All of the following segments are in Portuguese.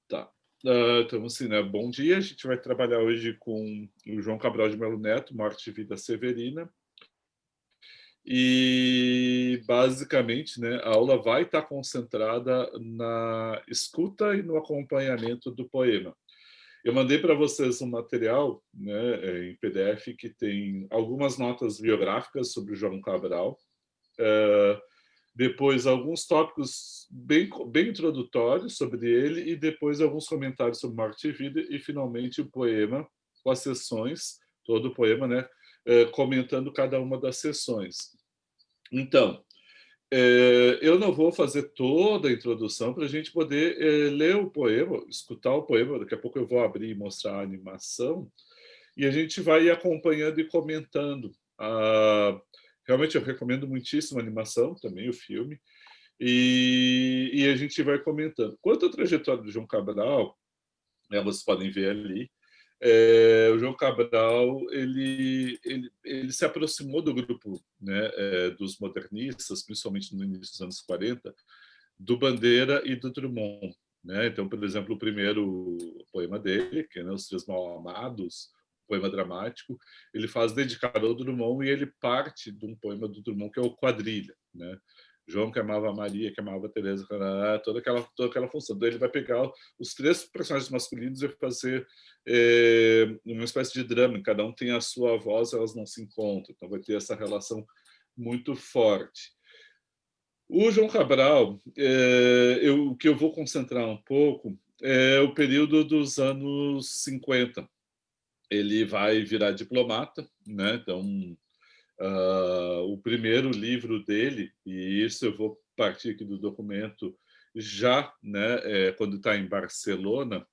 Tá. Então, assim, né, bom dia. A gente vai trabalhar hoje com o João Cabral de Melo Neto, Morte e Vida Severina. E, basicamente, né, a aula vai estar concentrada na escuta e no acompanhamento do poema. Eu mandei para vocês um material, né, em PDF que tem algumas notas biográficas sobre o João Cabral, depois alguns tópicos bem introdutórios sobre ele e depois alguns comentários sobre Morte e Vida e finalmente o poema com as sessões, todo o poema, né, comentando cada uma das sessões. Então, eu não vou fazer toda a introdução para a gente poder ler o poema, escutar o poema. Daqui a pouco eu vou abrir e mostrar a animação e a gente vai acompanhando e comentando. Realmente eu recomendo muitíssimo a animação, também o filme, e a gente vai comentando. Quanto à trajetória do João Cabral, né, vocês podem ver ali, o João Cabral ele se aproximou do grupo, né, dos modernistas, principalmente no início dos anos 40, do Bandeira e do Drummond. Né? Então, por exemplo, o primeiro poema dele, que é, né, Os Três Mal-Amados, poema dramático, ele faz dedicado ao Drummond e ele parte de um poema do Drummond que é o Quadrilha, né? João que amava a Maria, que amava a Teresa, toda aquela função. Então ele vai pegar os três personagens masculinos e fazer uma espécie de drama. Cada um tem a sua voz, elas não se encontram. Então vai ter essa relação muito forte. O João Cabral, o que eu vou concentrar um pouco é o período dos anos 50. Ele vai virar diplomata, né? Então, o primeiro livro dele, e isso eu vou partir aqui do documento já, né, quando está em Barcelona,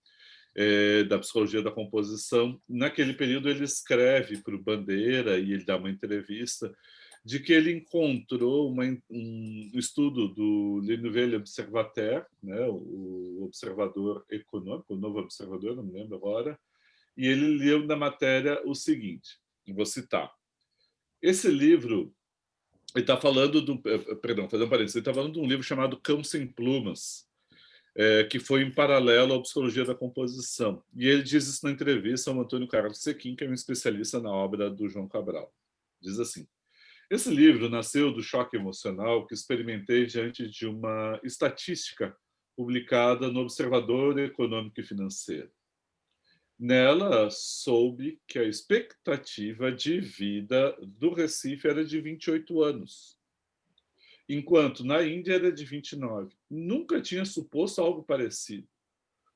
da psicologia da composição. Naquele período ele escreve para o Bandeira e ele dá uma entrevista de que ele encontrou um estudo do Le Nouvel Observateur, né, o observador econômico, o novo observador, não me lembro agora, e ele leu na matéria o seguinte, vou citar. Esse livro, ele está falando do... Perdão, fazendo um parênteses, ele está falando de um livro chamado Cão Sem Plumas, que foi em paralelo à psicologia da composição. E ele diz isso na entrevista ao Antônio Carlos Sequim, que é um especialista na obra do João Cabral. Diz assim: esse livro nasceu do choque emocional que experimentei diante de uma estatística publicada no Observador Econômico e Financeiro. Nela, soube que a expectativa de vida do Recife era de 28 anos, enquanto na Índia era de 29. Nunca tinha suposto algo parecido.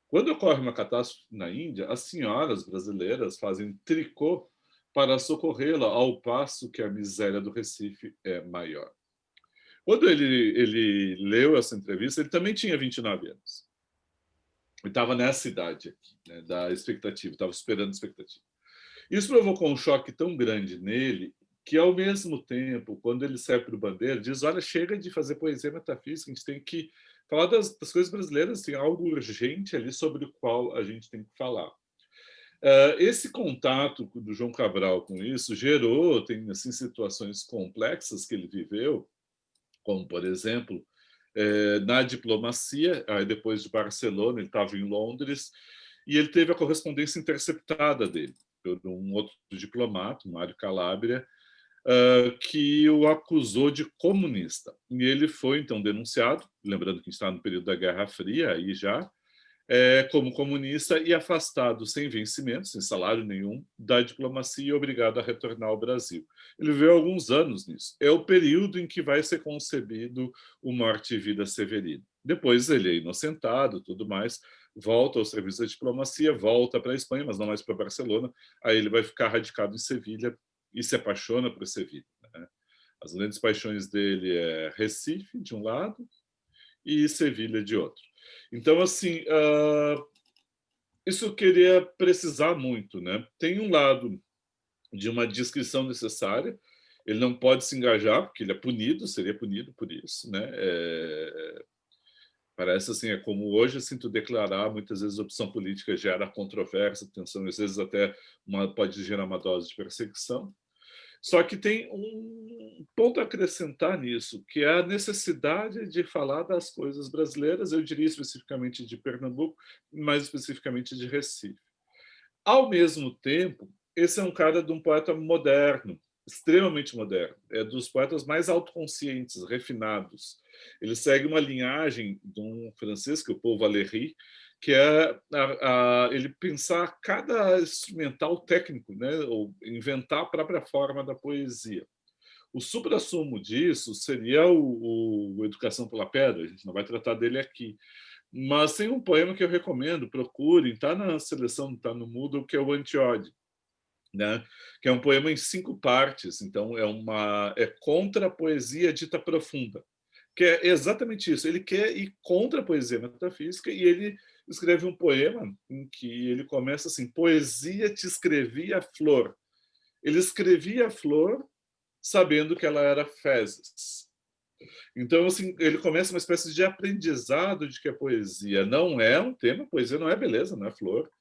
Quando ocorre uma catástrofe na Índia, as senhoras brasileiras fazem tricô para socorrê-la, ao passo que a miséria do Recife é maior. Quando ele leu essa entrevista, ele também tinha 29 anos. Ele estava nessa idade aqui, né, da expectativa, estava superando a expectativa. Isso provocou um choque tão grande nele que, ao mesmo tempo, quando ele sai para o Bandeira, diz: olha, chega de fazer poesia metafísica, a gente tem que falar das coisas brasileiras, tem algo urgente ali sobre o qual a gente tem que falar. Esse contato do João Cabral com isso gerou, tem assim, situações complexas que ele viveu, como, por exemplo, na diplomacia, aí depois de Barcelona, ele estava em Londres, e ele teve a correspondência interceptada dele, por um outro diplomata, Mário Calabria, que o acusou de comunista. E ele foi, então, denunciado, lembrando que a gente está no período da Guerra Fria, aí já, como comunista e afastado sem vencimento, sem salário nenhum, da diplomacia e obrigado a retornar ao Brasil. Ele viveu alguns anos nisso. É o período em que vai ser concebido o Morte e Vida Severino. Depois ele é inocentado, tudo mais, volta ao serviço da diplomacia, volta para a Espanha, mas não mais para Barcelona. Aí ele vai ficar radicado em Sevilha e se apaixona por Sevilha. Né? As grandes paixões dele é Recife, de um lado, e Sevilha, de outro. Então, assim, isso eu queria precisar muito, né? Tem um lado de uma descrição necessária, ele não pode se engajar, porque ele é punido, seria punido por isso, né? Parece assim, é como hoje, assim, tu declarar, muitas vezes a opção política gera controvérsia, tensão, às vezes até pode gerar uma dose de perseguição. Só que tem um ponto a acrescentar nisso, que é a necessidade de falar das coisas brasileiras, eu diria especificamente de Pernambuco, mais especificamente de Recife. Ao mesmo tempo, esse é um cara de um poeta moderno, extremamente moderno. É dos poetas mais autoconscientes, refinados. Ele segue uma linhagem de um francês, que é o Paul Valéry, que é ele pensar cada instrumental técnico, né, ou inventar a própria forma da poesia. O suprassumo disso seria o Educação pela Pedra, a gente não vai tratar dele aqui, mas tem um poema que eu recomendo, procurem, está na seleção, está no Moodle, que é o Antiode, né? Que é um poema em 5 partes, então é contra a poesia dita profunda, que é exatamente isso. Ele quer ir contra a poesia metafísica e ele escreve um poema em que ele começa assim: poesia te escrevia flor. Ele escrevia a flor sabendo que ela era fezes. Então, assim, ele começa uma espécie de aprendizado de que a poesia não é um tema, a poesia não é beleza, não é flor.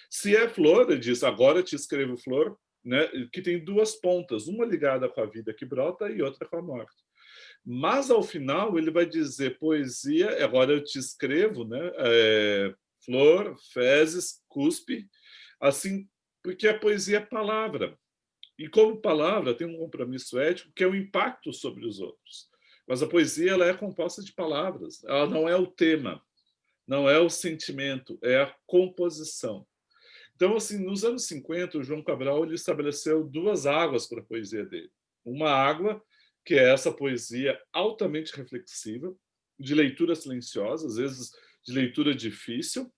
Se é flor, ele diz, agora eu te escrevo flor, né, que tem 2 pontas, uma ligada com a vida que brota e outra com a morte. Mas, ao final, ele vai dizer, poesia, agora eu te escrevo, né, flor, fezes, cuspe, assim, porque a poesia é palavra. E como palavra tem um compromisso ético que é o impacto sobre os outros. Mas a poesia ela é composta de palavras. Ela não é o tema, não é o sentimento, é a composição. Então, assim, nos anos 50, o João Cabral ele estabeleceu 2 águas para a poesia dele. Uma água, que é essa poesia altamente reflexiva, de leitura silenciosa, às vezes de leitura difícil,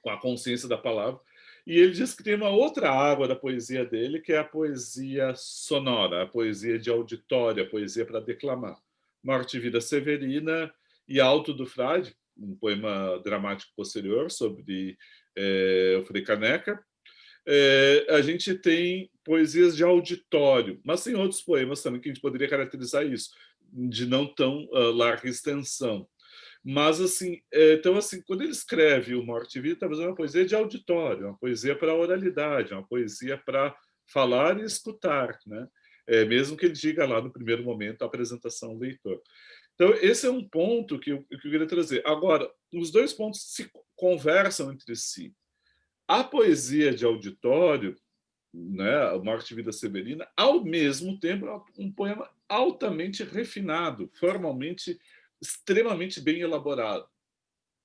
com a consciência da palavra. E ele diz que tem uma outra água da poesia dele, que é a poesia sonora, a poesia de auditório, a poesia para declamar. Morte e Vida Severina e Alto do Frade, um poema dramático posterior sobre o Frei Caneca. A gente tem poesias de auditório, mas tem outros poemas também que a gente poderia caracterizar isso, de não tão larga extensão. Mas, assim, então, assim, quando ele escreve o Morte e Vida, está fazendo uma poesia de auditório, uma poesia para a oralidade, uma poesia para falar e escutar, né? Mesmo que ele diga lá no primeiro momento a apresentação ao leitor. Então, esse é um ponto que eu queria trazer. Agora, os 2 pontos se conversam entre si. A poesia de auditório, né, a Morte e Vida Severina, ao mesmo tempo, é um poema altamente refinado, formalmente extremamente bem elaborado,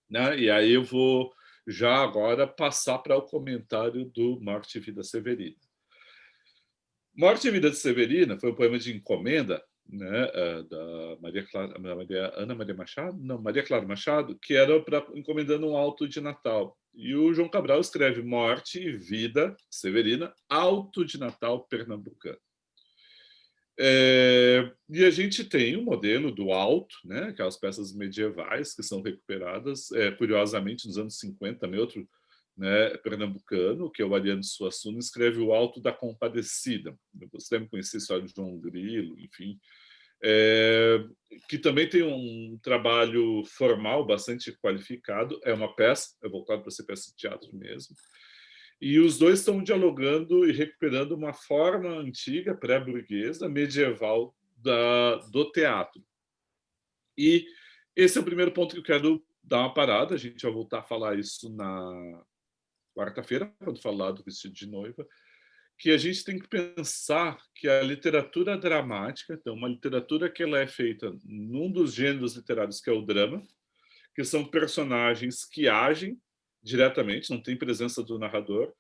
né? E aí eu vou já agora passar para o comentário do Morte e Vida Severina. Morte e Vida de Severina foi um poema de encomenda, né, da Ana Maria Machado, não, Maria Clara Machado, que era para encomendando um alto de Natal. E o João Cabral escreve Morte e Vida Severina, alto de Natal pernambucano. E a gente tem o modelo do alto, né, aquelas peças medievais que são recuperadas, curiosamente, nos anos 50, também outro, né, pernambucano, que é o Ariano Suassuna, escreve o Alto da Compadecida. Você deve conhecer a história de João Grilo, enfim, que também tem um trabalho formal bastante qualificado, é uma peça, é voltado para ser peça de teatro mesmo, e os 2 estão dialogando e recuperando uma forma antiga, pré-burguesa, medieval do teatro. E esse é o primeiro ponto que eu quero dar uma parada, a gente vai voltar a falar isso na quarta-feira, quando falar do Vestido de Noiva, que a gente tem que pensar que a literatura dramática, então, uma literatura que ela é feita num dos gêneros literários que é o drama, que são personagens que agem diretamente, não tem presença do narrador,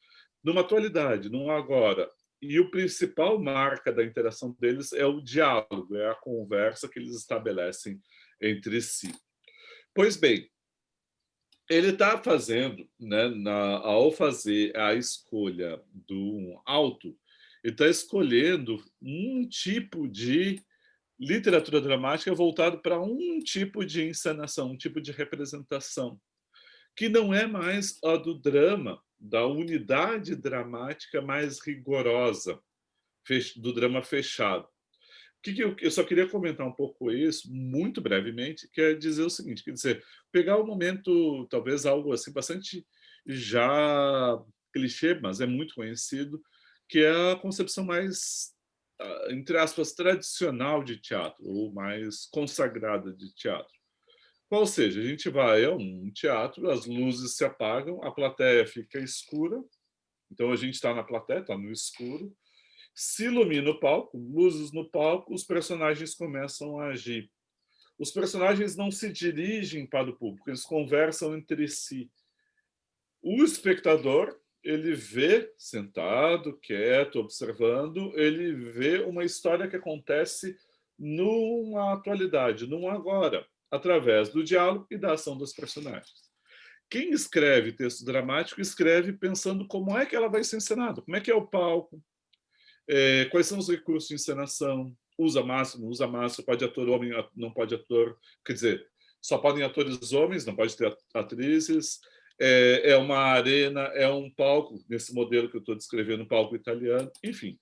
numa atualidade, num agora. E o principal marca da interação deles é o diálogo, é a conversa que eles estabelecem entre si. Pois bem, ele está fazendo, né, ao fazer a escolha do alto, ele está escolhendo um tipo de literatura dramática voltado para um tipo de encenação, um tipo de representação, que não é mais a do drama, da unidade dramática mais rigorosa, do drama fechado. Que eu só queria comentar um pouco isso, muito brevemente, que é dizer o seguinte, quer dizer, pegar um momento, talvez algo assim, bastante já clichê, mas é muito conhecido, que é a concepção mais entre aspas, tradicional de teatro, ou mais consagrada de teatro. Qual seja, a gente vai a um teatro, as luzes se apagam, a plateia fica escura, então a gente está na plateia, está no escuro, se ilumina o palco, luzes no palco, os personagens começam a agir. Os personagens não se dirigem para o público, eles conversam entre si. O espectador, ele vê, sentado, quieto, observando, ele vê uma história que acontece numa atualidade, num agora, através do diálogo e da ação dos personagens. Quem escreve texto dramático escreve pensando como é que ela vai ser encenada, como é que é o palco, quais são os recursos de encenação, usa máximo, usa máscara, pode ator homem, não pode ator, quer dizer, só podem atores homens, não pode ter atrizes, é uma arena, é um palco, nesse modelo que eu estou descrevendo, um palco italiano, enfim.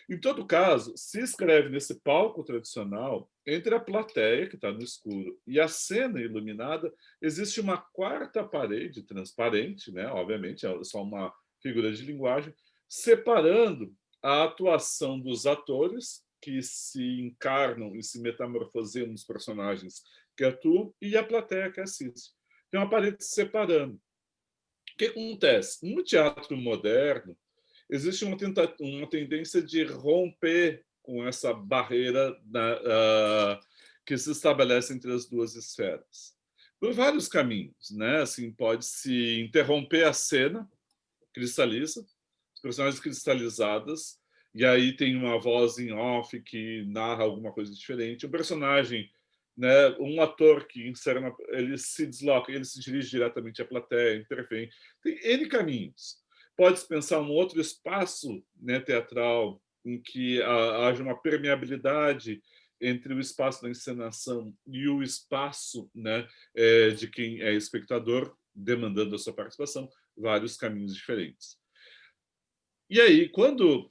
Em todo caso, se escreve nesse palco tradicional, entre a plateia, que está no escuro, e a cena iluminada, existe uma quarta parede transparente, né? Obviamente, é só uma figura de linguagem, separando a atuação dos atores, que se encarnam e se metamorfoseiam nos personagens que atuam, e a plateia que assiste. Tem uma parede separando. O que acontece? No teatro moderno, existe uma tendência de romper com essa barreira que se estabelece entre as duas esferas. Por vários caminhos, né? Assim, pode-se interromper a cena, cristaliza, os personagens cristalizadas, e aí tem uma voz em off que narra alguma coisa diferente. Um personagem, né, um ator que insere ele se desloca, ele se dirige diretamente à plateia, intervém. Tem N caminhos. Pode-se pensar um outro espaço, né, teatral em que haja uma permeabilidade entre o espaço da encenação e o espaço, né, de quem é espectador, demandando a sua participação, vários caminhos diferentes. E aí,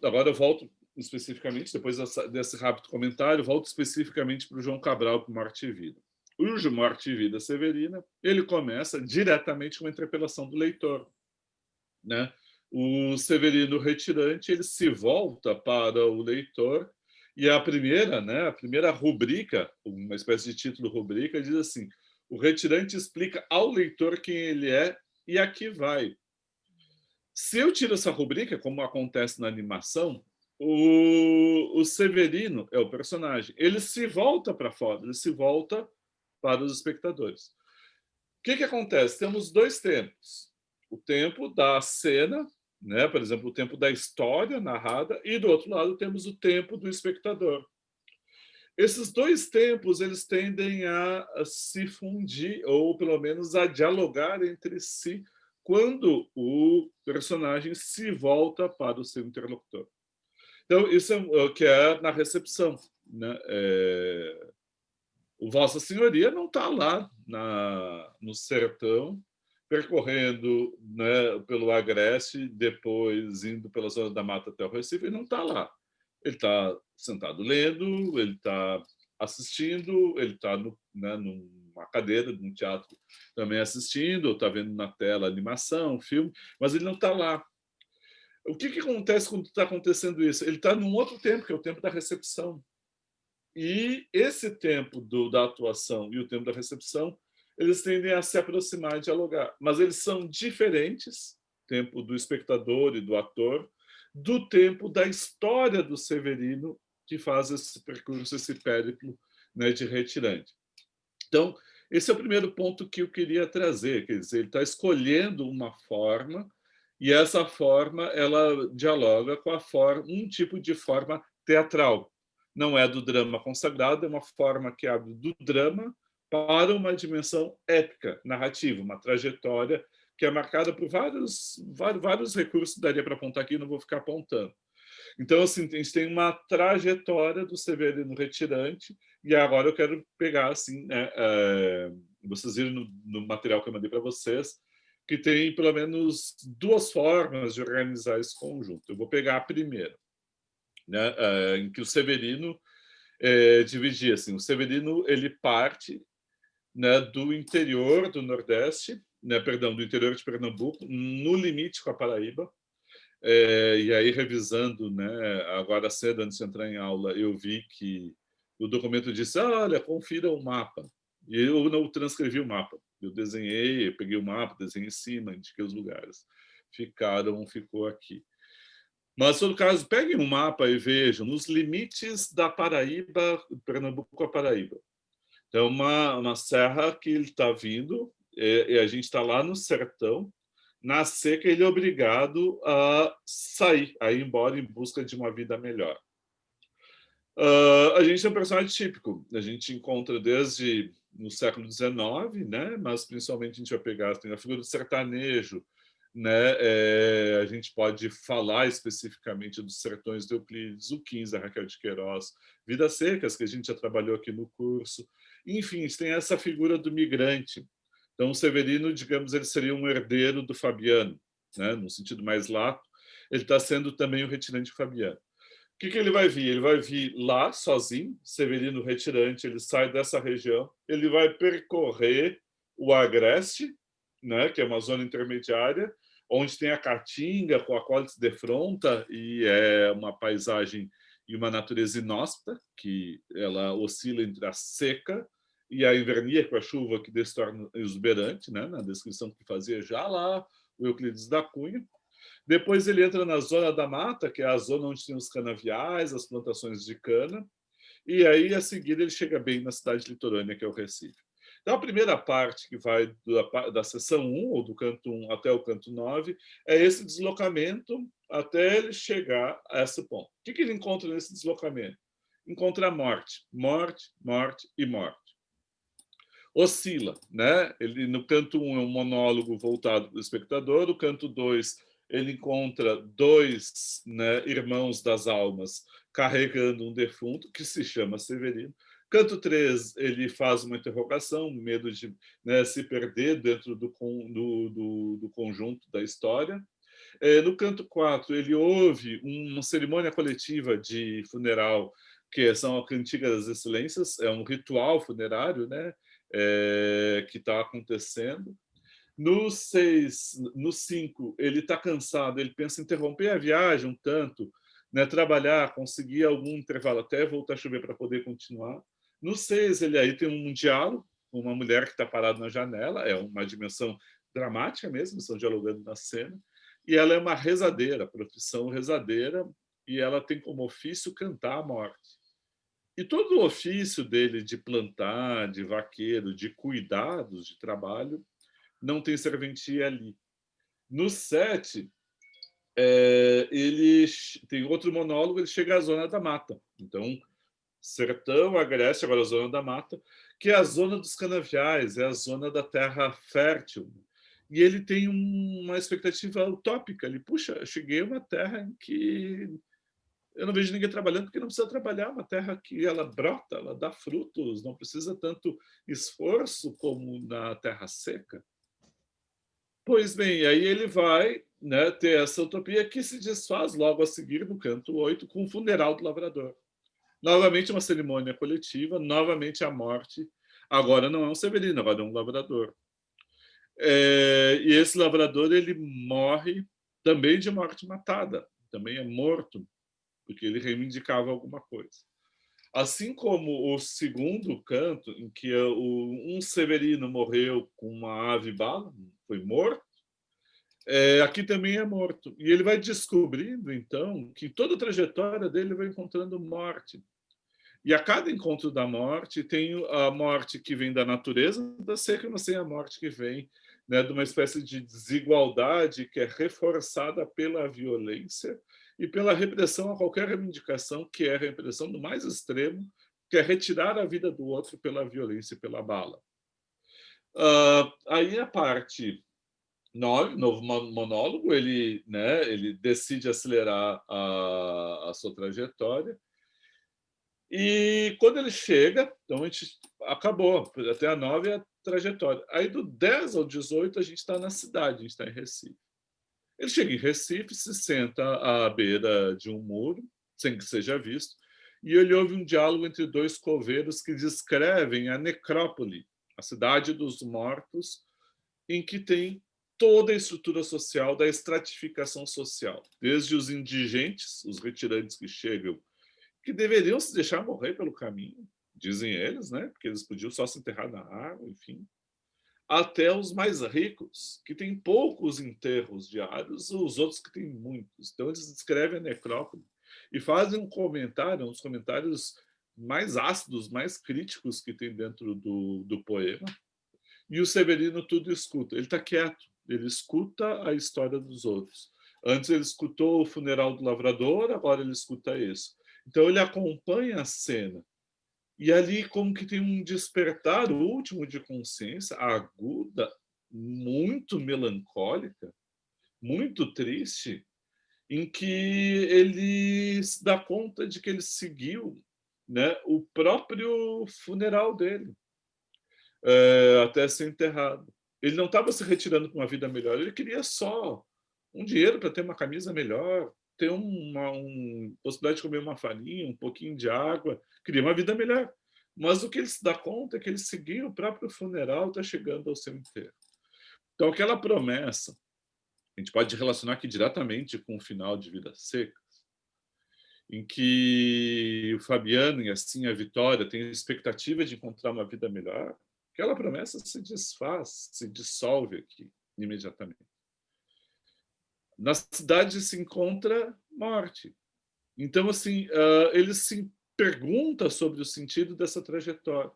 agora eu volto especificamente, depois desse rápido comentário, volto especificamente para o João Cabral, para o Morte e Vida. O João Morte e Vida Severina, ele começa diretamente com a interpelação do leitor, né? O Severino retirante, ele se volta para o leitor e né, a primeira rubrica, uma espécie de título rubrica, diz assim: o retirante explica ao leitor quem ele é e aqui vai. Se eu tiro essa rubrica, como acontece na animação, o Severino é o personagem. Ele se volta para fora, ele se volta para os espectadores. O que acontece? Temos dois tempos. O tempo da cena, né? Por exemplo, o tempo da história narrada, e do outro lado temos o tempo do espectador. Esses dois tempos eles tendem a se fundir, ou pelo menos a dialogar entre si, quando o personagem se volta para o seu interlocutor. Então, isso é o que é na recepção. Né? O Vossa Senhoria não está lá no sertão, percorrendo, né, pelo Agreste, depois indo pela zona da mata até o Recife, ele não está lá. Ele está sentado lendo, ele está assistindo, ele está né, numa cadeira, num teatro também assistindo, ou está vendo na tela animação, filme, mas ele não está lá. O que acontece quando está acontecendo isso? Ele está num outro tempo, que é o tempo da recepção. E esse tempo da atuação e o tempo da recepção, eles tendem a se aproximar e dialogar, mas eles são diferentes, tempo do espectador e do ator, do tempo da história do Severino, que faz esse percurso, esse périplo, né, de retirante. Então, esse é o primeiro ponto que eu queria trazer, quer dizer, ele está escolhendo uma forma e essa forma ela dialoga com um tipo de forma teatral. Não é do drama consagrado, é uma forma que abre do drama para uma dimensão épica, narrativa, uma trajetória que é marcada por vários recursos, daria para apontar aqui, não vou ficar apontando. Então, assim, a gente tem uma trajetória do Severino retirante, e agora eu quero pegar, assim, né, vocês viram no material que eu mandei para vocês, que tem pelo menos duas formas de organizar esse conjunto. Eu vou pegar a primeira, né, em que o Severino dividia, assim, o Severino ele parte, né, do interior do Nordeste, né, perdão, do interior de Pernambuco, no limite com a Paraíba, E aí, revisando, né, agora cedo, antes de entrar em aula, eu vi que o documento disse: olha, confira o mapa. E eu não transcrevi o mapa. Eu desenhei, eu peguei o mapa, desenhei em cima, indiquei os lugares. Ficou aqui. Mas, em todo caso, peguem um mapa e vejam nos limites da Paraíba, Pernambuco a Paraíba. Então, uma serra que ele está vindo, e a gente está lá no sertão. Na seca, ele é obrigado a sair, a ir embora em busca de uma vida melhor. A gente é um personagem típico. A gente encontra desde no século XIX, né? Mas principalmente a gente vai pegar tem a figura do sertanejo, né? A gente pode falar especificamente dos Sertões de Euclides, o 15, a Raquel de Queiroz, Vidas Secas, que a gente já trabalhou aqui no curso. Enfim, a gente tem essa figura do migrante. Então, o Severino, digamos, ele seria um herdeiro do Fabiano, né? No sentido mais lato. Ele está sendo também o retirante Fabiano. O que ele vai vir? Ele vai vir lá sozinho, Severino retirante, ele sai dessa região, ele vai percorrer o Agreste, né, que é uma zona intermediária, onde tem a Caatinga, com a qual ele se defronta, e é uma paisagem e uma natureza inóspita, que ela oscila entre a seca e a invernia, com a chuva que se torna exuberante, né, na descrição que fazia já lá o Euclides da Cunha. Depois ele entra na zona da mata, que é a zona onde tem os canaviais, as plantações de cana, e aí, a seguir, ele chega bem na cidade litorânea, que é o Recife. Então, a primeira parte, que vai da seção 1, ou do canto 1 até o canto 9, é esse deslocamento até ele chegar a esse ponto. O que ele encontra nesse deslocamento? Encontra a morte, morte, morte e morte. Oscila, né? Ele, no canto 1 é um monólogo voltado para o espectador, o canto 2 ele encontra dois, né, irmãos das almas carregando um defunto, que se chama Severino. Canto 3, ele faz uma interrogação, medo de, né, se perder dentro do conjunto da história. No canto 4, ele ouve uma cerimônia coletiva de funeral, que são a Cantiga das Excelências, é um ritual funerário, né, que está acontecendo. No 6, no 5, ele está cansado, ele pensa em interromper a viagem um tanto, né, trabalhar, conseguir algum intervalo até voltar a chover para poder continuar. No 6, ele aí tem um diálogo com uma mulher que está parada na janela, é uma dimensão dramática mesmo, estão dialogando na cena, e ela é uma rezadeira, profissão rezadeira, e ela tem como ofício cantar a morte. E todo o ofício dele de plantar, de vaqueiro, de cuidados, de trabalho, não tem serventia ali. No 7, ele tem outro monólogo, ele chega à zona da mata. Então, sertão, agreste, agora a zona da mata, que é a zona dos canaviais, é a zona da terra fértil. E ele tem uma expectativa utópica. Ele, puxa, cheguei a uma terra em que eu não vejo ninguém trabalhando, porque não precisa trabalhar, uma terra que ela brota, ela dá frutos, não precisa tanto esforço como na terra seca. Pois bem, aí ele vai, né, ter essa utopia que se desfaz logo a seguir no canto 8 com o funeral do lavrador. Novamente uma cerimônia coletiva, novamente a morte. Agora não é um Severino, agora é um lavrador. E esse lavrador ele morre também de morte matada, também é morto, porque ele reivindicava alguma coisa. Assim como o segundo canto, em que um Severino morreu com uma ave bala, foi morto, aqui também é morto. E ele vai descobrindo, então, que toda a trajetória dele vai encontrando morte. E a cada encontro da morte, tem a morte que vem da natureza da seca, mas tem a morte que vem, né, de uma espécie de desigualdade que é reforçada pela violência e pela repressão a qualquer reivindicação, que é a repressão do mais extremo, que é retirar a vida do outro pela violência e pela bala. Aí a parte 9, novo monólogo, ele, né, ele decide acelerar a sua trajetória. E quando ele chega, então a gente acabou, até a 9 é a trajetória. Aí do 10 ao 18 a gente está na cidade, a gente está em Recife. Ele chega em Recife, se senta à beira de um muro, sem que seja visto, e ele ouve um diálogo entre dois coveiros que descrevem a necrópole, a cidade dos mortos, em que tem toda a estrutura social, da estratificação social, desde os indigentes, os retirantes que chegam, que deveriam se deixar morrer pelo caminho, dizem eles, né? Porque eles podiam só se enterrar na água, enfim, até os mais ricos, que têm poucos enterros diários, os outros que têm muitos. Então, eles descrevem a necrópole e fazem um comentário, um dos comentários mais ácidos, mais críticos que tem dentro do poema. E o Severino tudo escuta. Ele está quieto, ele escuta a história dos outros. Antes ele escutou o funeral do lavrador, agora ele escuta isso. Então ele acompanha a cena. E ali como que tem um despertar último de consciência, aguda, muito melancólica, muito triste, em que ele se dá conta de que ele seguiu, né, o próprio funeral dele, até ser enterrado. Ele não estava se retirando para uma vida melhor, ele queria só um dinheiro para ter uma camisa melhor, ter possibilidade de comer uma farinha, um pouquinho de água, queria uma vida melhor. Mas o que ele se dá conta é que ele seguiu o próprio funeral, está chegando ao seu enterro. Então, aquela promessa, a gente pode relacionar aqui diretamente com o final de Vidas Secas, em que o Fabiano e assim a Vitória têm a expectativa de encontrar uma vida melhor, aquela promessa se desfaz, se dissolve aqui imediatamente. Na cidade se encontra morte. Então, assim, ele se pergunta sobre o sentido dessa trajetória.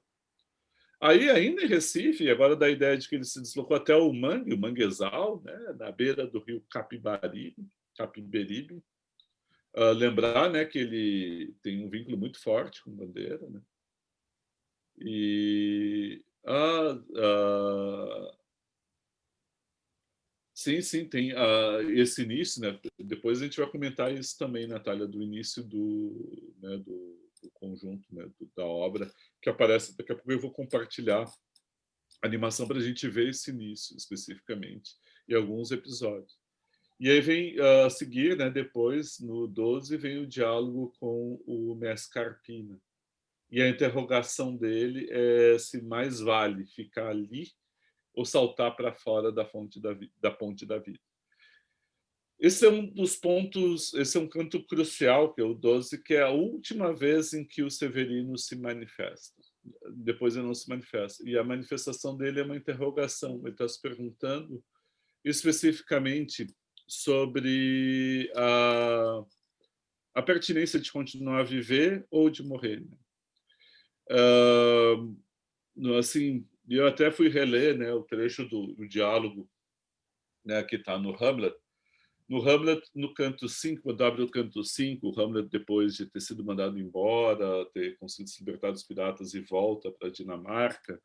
Aí, ainda em Recife, agora dá a ideia de que ele se deslocou até o Manguezal, né, na beira do rio Capiberibe. Lembrar, né, que ele tem um vínculo muito forte com Bandeira, né? E sim, sim, tem esse início, né? Depois a gente vai comentar isso também, Natália, do início né, do conjunto, né, da obra, que aparece. Daqui a pouco eu vou compartilhar a animação para a gente ver esse início especificamente e alguns episódios. E aí vem a seguir, né, depois, no 12, vem o diálogo com o Mestre Carpina. E a interrogação dele é se mais vale ficar ali ou saltar para fora da ponte da vida. Esse é um dos pontos, esse é um canto crucial, que é o 12, que é a última vez em que o Severino se manifesta. Depois ele não se manifesta. E a manifestação dele é uma interrogação. Ele está se perguntando especificamente sobre a pertinência de continuar a viver ou de morrer. Assim, eu até fui reler, né, o trecho do diálogo, né, que está no Hamlet. No Hamlet, no canto 5, quando abre o canto 5, o Hamlet, depois de ter sido mandado embora, ter conseguido se libertar dos piratas e volta para a Dinamarca,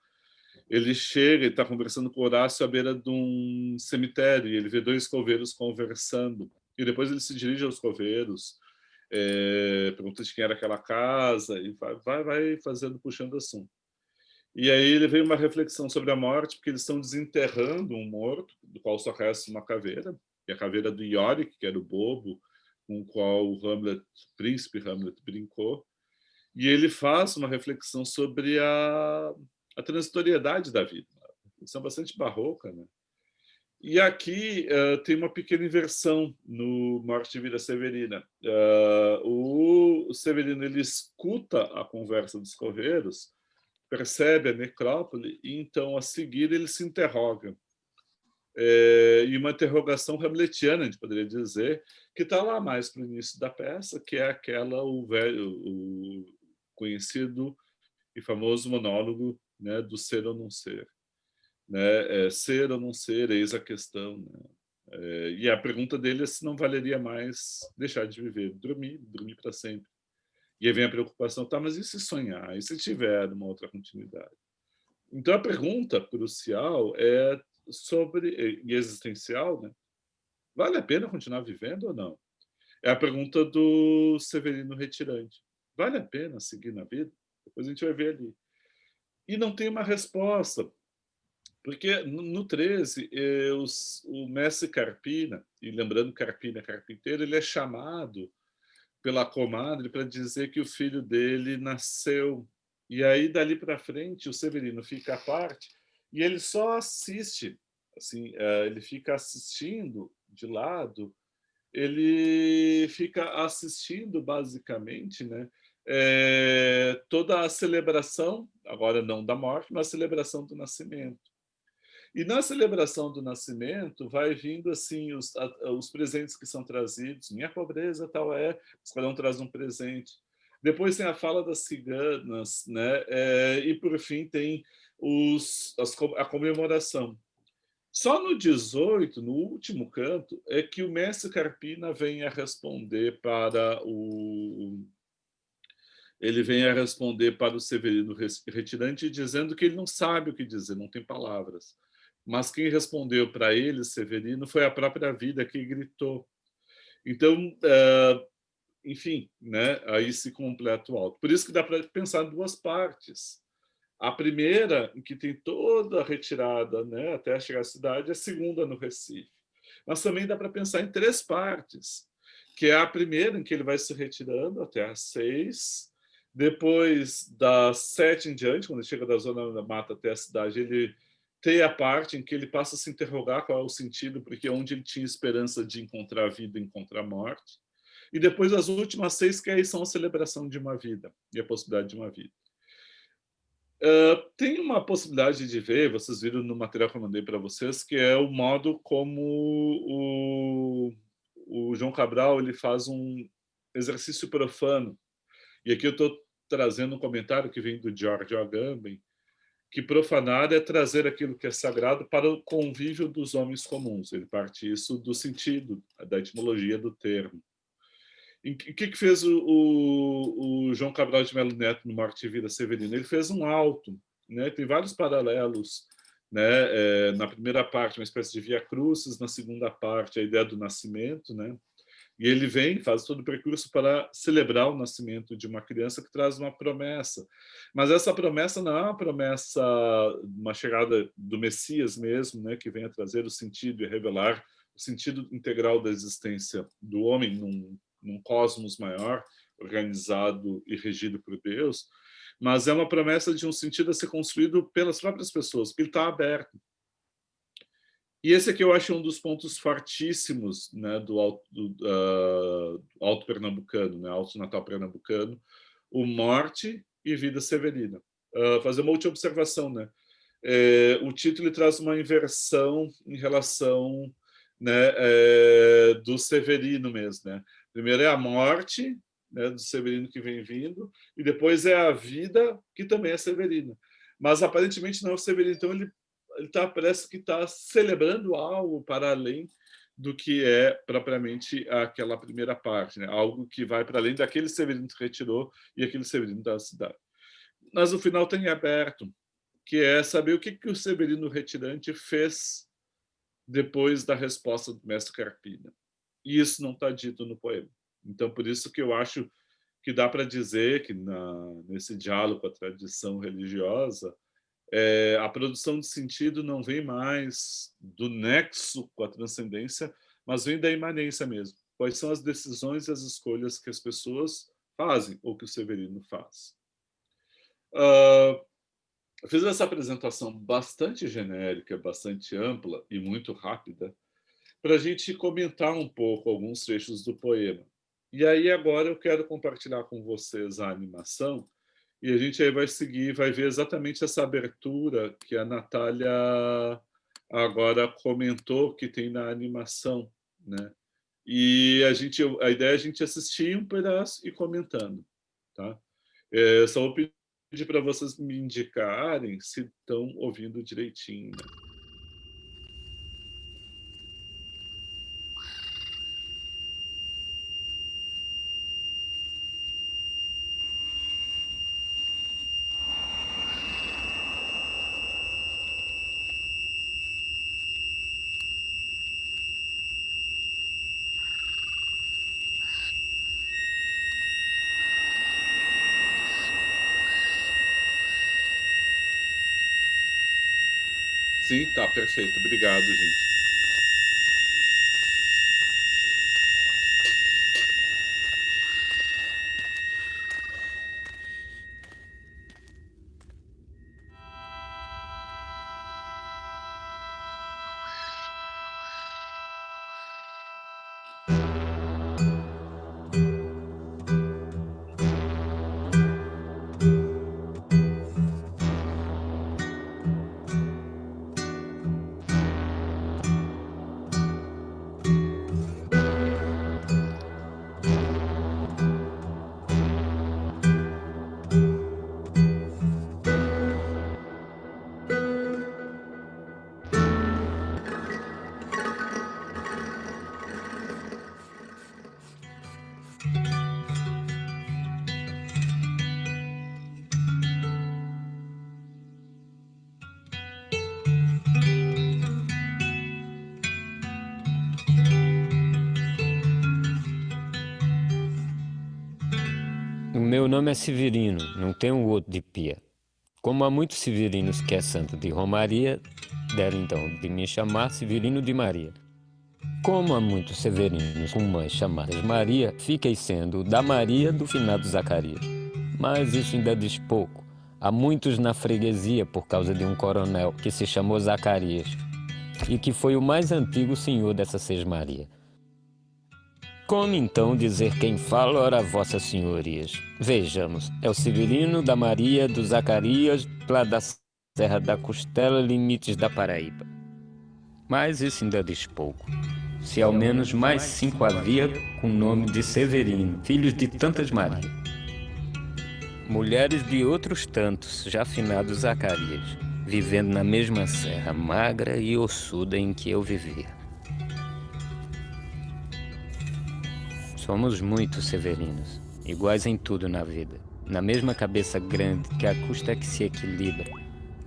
ele chega e está conversando com Horácio à beira de um cemitério, e ele vê dois coveiros conversando. E depois ele se dirige aos coveiros, pergunta de quem era aquela casa, e vai fazendo, puxando assunto. E aí ele veio uma reflexão sobre a morte, porque eles estão desenterrando um morto, do qual só resta uma caveira, que é a caveira do Yorick, que era o bobo com o qual o príncipe Hamlet brincou. E ele faz uma reflexão sobre a transitoriedade da vida. Uma reflexão bastante barroca, né? E aqui tem uma pequena inversão no Morte e Vida Severina. O Severino ele escuta a conversa dos coveiros, percebe a necrópole e então a seguir ele se interroga, e uma interrogação hamletiana, a gente poderia dizer, que está lá mais para o início da peça, que é aquela o conhecido e famoso monólogo, né, do ser ou não ser, né, ser ou não ser, eis a questão, né? E a pergunta dele é se não valeria mais deixar de viver, dormir para sempre. E aí vem a preocupação, tá, mas e se sonhar? E se tiver uma outra continuidade? Então, a pergunta crucial é sobre, e existencial, né? Vale a pena continuar vivendo ou não? É a pergunta do Severino Retirante. Vale a pena seguir na vida? Depois a gente vai ver ali. E não tem uma resposta, porque no 13, o mestre Carpina, e lembrando Carpina é carpinteiro, ele é chamado pela comadre para dizer que o filho dele nasceu. E aí, dali para frente, o Severino fica à parte e ele só assiste assim, ele fica assistindo de lado, ele fica assistindo basicamente, né, toda a celebração, agora não da morte, mas a celebração do nascimento. E na celebração do nascimento vai vindo assim os presentes que são trazidos. Minha pobreza tal é, cada um traz um presente. Depois tem a fala das ciganas, né? E por fim tem a comemoração. Só no 18, no último canto, é que o mestre Carpina vem a responder para o ele vem a responder para o Severino retirante, dizendo que ele não sabe o que dizer, não tem palavras. Mas quem respondeu para ele, Severino, foi a própria vida que gritou. Então, enfim, né, aí se completa o alto. Por isso que dá para pensar em duas partes. A primeira, em que tem toda a retirada, né, até chegar à cidade, a segunda no Recife. Mas também dá para pensar em três partes, que é a primeira, em que ele vai se retirando até às 6, depois das 7 em diante, quando ele chega da zona da mata até a cidade, ele tem a parte em que ele passa a se interrogar qual é o sentido, porque onde ele tinha esperança de encontrar a vida, encontrar a morte. E depois as últimas 6, que aí são a celebração de uma vida e a possibilidade de uma vida. Tem uma possibilidade de ver, vocês viram no material que eu mandei para vocês, que é o modo como o João Cabral ele faz um exercício profano. E aqui eu estou trazendo um comentário que vem do George Agamben, que profanar é trazer aquilo que é sagrado para o convívio dos homens comuns. Ele parte isso do sentido, da etimologia do termo. O que fez o João Cabral de Melo Neto no Morte e Vida Severina? Ele fez um alto, né? Tem vários paralelos, né? Na primeira parte, uma espécie de via crucis, na segunda parte, a ideia do nascimento, né? E ele vem, faz todo o percurso para celebrar o nascimento de uma criança que traz uma promessa. Mas essa promessa não é uma promessa, uma chegada do Messias mesmo, né? Que vem a trazer o sentido e revelar o sentido integral da existência do homem num cosmos maior, organizado e regido por Deus, mas é uma promessa de um sentido a ser construído pelas próprias pessoas, porque ele está aberto. E esse aqui eu acho um dos pontos fortíssimos, né, do Alto Pernambucano, né, Alto Natal Pernambucano, o Morte e Vida Severina. Fazer uma última observação, né? O título ele traz uma inversão em relação, né, do Severino mesmo, né? Primeiro é a morte, né, do Severino que vem vindo, e depois é a vida, que também é Severina. Mas aparentemente não é o Severino, então parece que está celebrando algo para além do que é propriamente aquela primeira parte, né? Algo que vai para além daquele Severino que retirou e aquele Severino da cidade. Mas no final tem aberto, que é saber o que o Severino retirante fez depois da resposta do mestre Carpina. E isso não está dito no poema. Então, por isso que eu acho que dá para dizer que nesse diálogo com a tradição religiosa, a produção de sentido não vem mais do nexo com a transcendência, mas vem da imanência mesmo. Quais são as decisões e as escolhas que as pessoas fazem, ou que o Severino faz. Eu fiz essa apresentação bastante genérica, bastante ampla e muito rápida, para a gente comentar um pouco alguns trechos do poema. E aí agora eu quero compartilhar com vocês a animação e a gente aí vai seguir, vai ver exatamente essa abertura que a Natália agora comentou que tem na animação, né? E a ideia é a gente assistir um pedaço e comentando, tá? Só vou pedir para vocês me indicarem se estão ouvindo direitinho. Né? Sim, tá, perfeito. Obrigado, gente. O meu nome é Severino, não tenho outro de pia. Como há muitos severinos que é santo de Romaria, deram então de me chamar Severino de Maria. Como há muitos severinos com mães chamadas Maria, fiquei sendo da Maria do finado Zacarias. Mas isso ainda diz pouco. Há muitos na freguesia por causa de um coronel que se chamou Zacarias e que foi o mais antigo senhor dessa Sesmaria. Como então dizer quem fala, ora vossas senhorias? Vejamos, é o Severino da Maria do Zacarias, lá da Serra da Costela, limites da Paraíba. Mas isso ainda diz pouco. Se ao menos mais 5 havia com o nome de Severino, filhos de tantas Marias. Mulheres de outros tantos, já finados Zacarias, vivendo na mesma serra magra e ossuda em que eu vivia. Somos muitos severinos, iguais em tudo na vida, na mesma cabeça grande que a custa que se equilibra,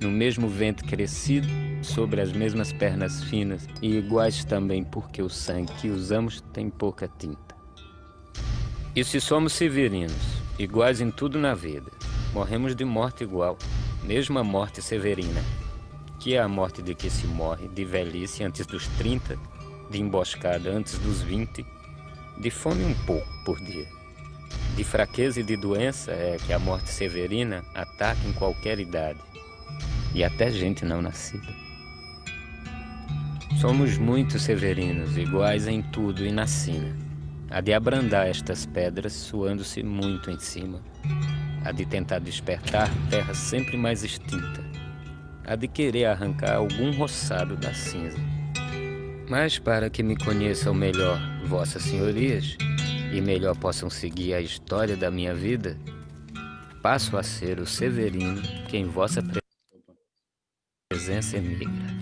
no mesmo ventre crescido, sobre as mesmas pernas finas e iguais também porque o sangue que usamos tem pouca tinta. E se somos severinos, iguais em tudo na vida, morremos de morte igual, mesmo a morte severina, que é a morte de que se morre de velhice antes dos 30, de emboscada antes dos 20, de fome um pouco por dia. De fraqueza e de doença é que a morte severina ataca em qualquer idade, e até gente não nascida. Somos muitos severinos, iguais em tudo e na sina. Há de abrandar estas pedras, suando-se muito em cima. Há de tentar despertar terra sempre mais extinta. Há de querer arrancar algum roçado da cinza. Mas para que me conheçam melhor, vossas senhorias, e melhor possam seguir a história da minha vida, passo a ser o Severino que em vossa presença emigra.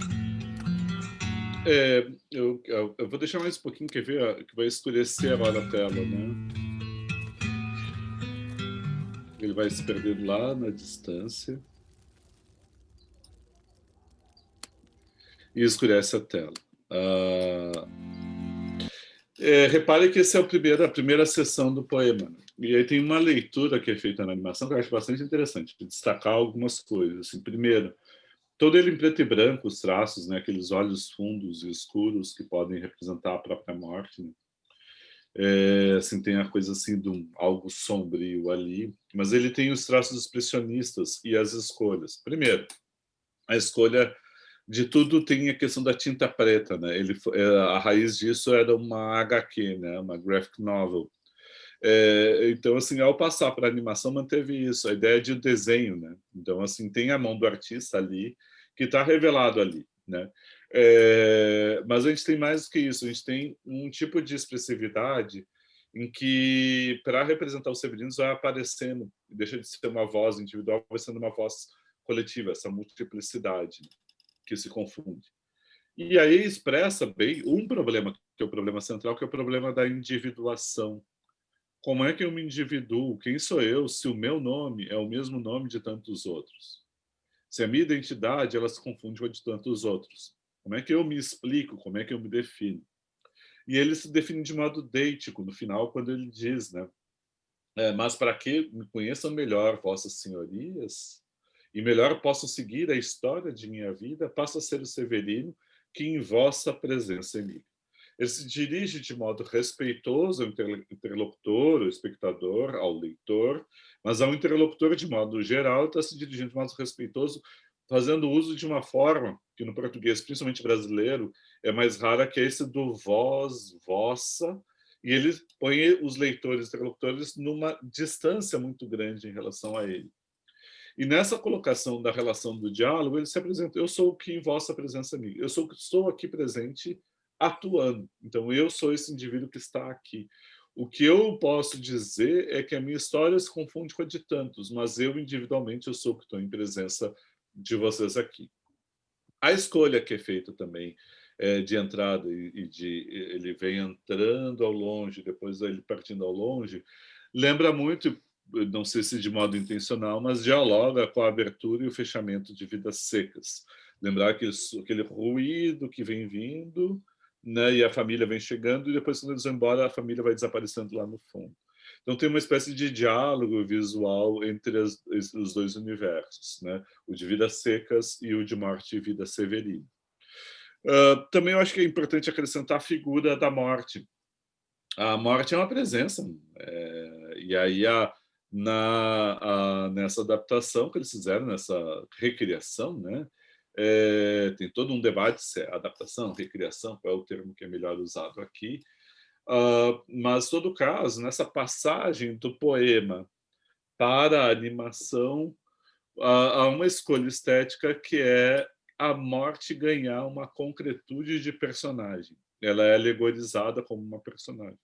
Eu vou deixar mais um pouquinho, quer ver, que vai escurecer agora a tela, né? Ele vai se perder lá na distância e escurece a tela. Repare que essa é a primeira sessão do poema, né? E aí tem uma leitura que é feita na animação que eu acho bastante interessante, de destacar algumas coisas. Assim, primeiro, todo ele em preto e branco, os traços, né, aqueles olhos fundos e escuros que podem representar a própria morte, né? Assim, tem a coisa assim de algo sombrio ali, mas ele tem os traços expressionistas e as escolhas. Primeiro, a escolha de tudo tem a questão da tinta preta, né? A raiz disso era uma HQ, né? Uma graphic novel. Então, assim, ao passar para a animação, manteve isso, a ideia de desenho, né? Então, assim, tem a mão do artista ali, que está revelado ali, né? Mas a gente tem mais do que isso, a gente tem um tipo de expressividade em que, para representar os severinos, vai aparecendo, deixa de ser uma voz individual, vai sendo uma voz coletiva, essa multiplicidade, né, que se confunde. E aí expressa bem um problema, que é o problema central, que é o problema da individuação. Como é que eu me individuo? Quem sou eu se o meu nome é o mesmo nome de tantos outros? Se a minha identidade ela se confunde com a de tantos outros? Como é que eu me explico? Como é que eu me defino? E ele se define de modo deítico no final, quando ele diz, né? Mas para que me conheçam melhor vossas senhorias e melhor possam seguir a história de minha vida, passa a ser o Severino que em vossa presença emigra. Ele se dirige de modo respeitoso ao interlocutor, ao espectador, ao leitor, mas ao interlocutor, de modo geral, está se dirigindo de modo respeitoso, fazendo uso de uma forma que no português, principalmente brasileiro, é mais rara, que é esse do vós, vossa, e ele põe os leitores, interlocutores, numa distância muito grande em relação a ele. E nessa colocação da relação do diálogo, ele se apresenta: eu sou o que em vossa presença amiga, eu sou o que estou aqui presente atuando. Então, eu sou esse indivíduo que está aqui. O que eu posso dizer é que a minha história se confunde com a de tantos, mas eu, individualmente, eu sou o que estou em presença de vocês aqui. A escolha que é feita também de entrada e de ele vem entrando ao longe, depois ele partindo ao longe, lembra muito, não sei se de modo intencional, mas dialoga com a abertura e o fechamento de Vidas Secas. Lembrar aquele ruído que vem vindo, né? E a família vem chegando, e depois, quando eles vão embora, a família vai desaparecendo lá no fundo. Então tem uma espécie de diálogo visual entre os dois universos, né? O de Vidas Secas e o de Morte e Vida Severina. Também eu acho que é importante acrescentar a figura da morte. A morte é uma presença, e aí nessa adaptação que eles fizeram, nessa recriação, né? Tem todo um debate se é adaptação, recriação, qual é o termo que é melhor usado aqui. Mas, em todo caso, nessa passagem do poema para a animação, há uma escolha estética que é a morte ganhar uma concretude de personagem. Ela é alegorizada como uma personagem.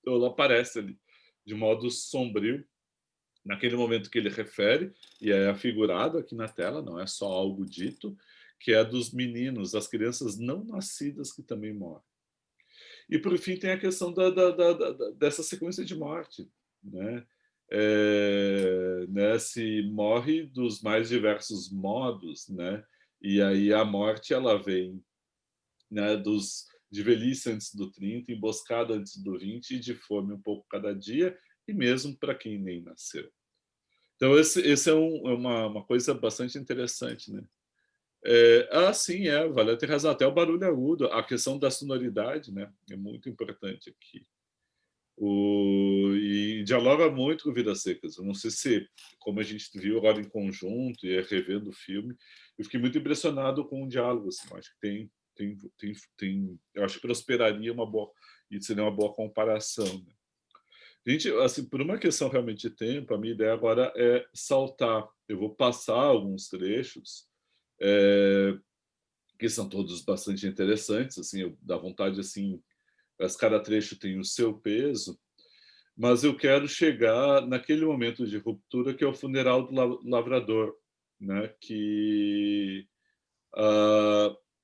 Então, ela aparece ali de modo sombrio, naquele momento que ele refere, e é afigurado aqui na tela, não é só algo dito, que é dos meninos, das crianças não nascidas que também morrem. E, por fim, tem a questão dessa sequência de morte, né? Né? Se morre dos mais diversos modos, né? E aí a morte ela vem, né? De velhice antes do 30, emboscada antes do 20 e de fome um pouco cada dia, e mesmo para quem nem nasceu. Então, esse é uma coisa bastante interessante, né? Sim, vale ter razão. Até o barulho agudo, a questão da sonoridade, né? É muito importante aqui. E dialoga muito com Vidas Secas. Eu não sei se, como a gente viu agora em conjunto e revendo o filme, eu fiquei muito impressionado com o diálogo. Assim, eu acho que eu acho que prosperaria uma boa, e seria uma boa comparação. Né? Gente, assim, por uma questão realmente de tempo, a minha ideia agora é saltar. Eu vou passar alguns trechos, que são todos bastante interessantes, assim, dá vontade, assim, cada trecho tem o seu peso, mas eu quero chegar naquele momento de ruptura que é o funeral do lavrador, né? Que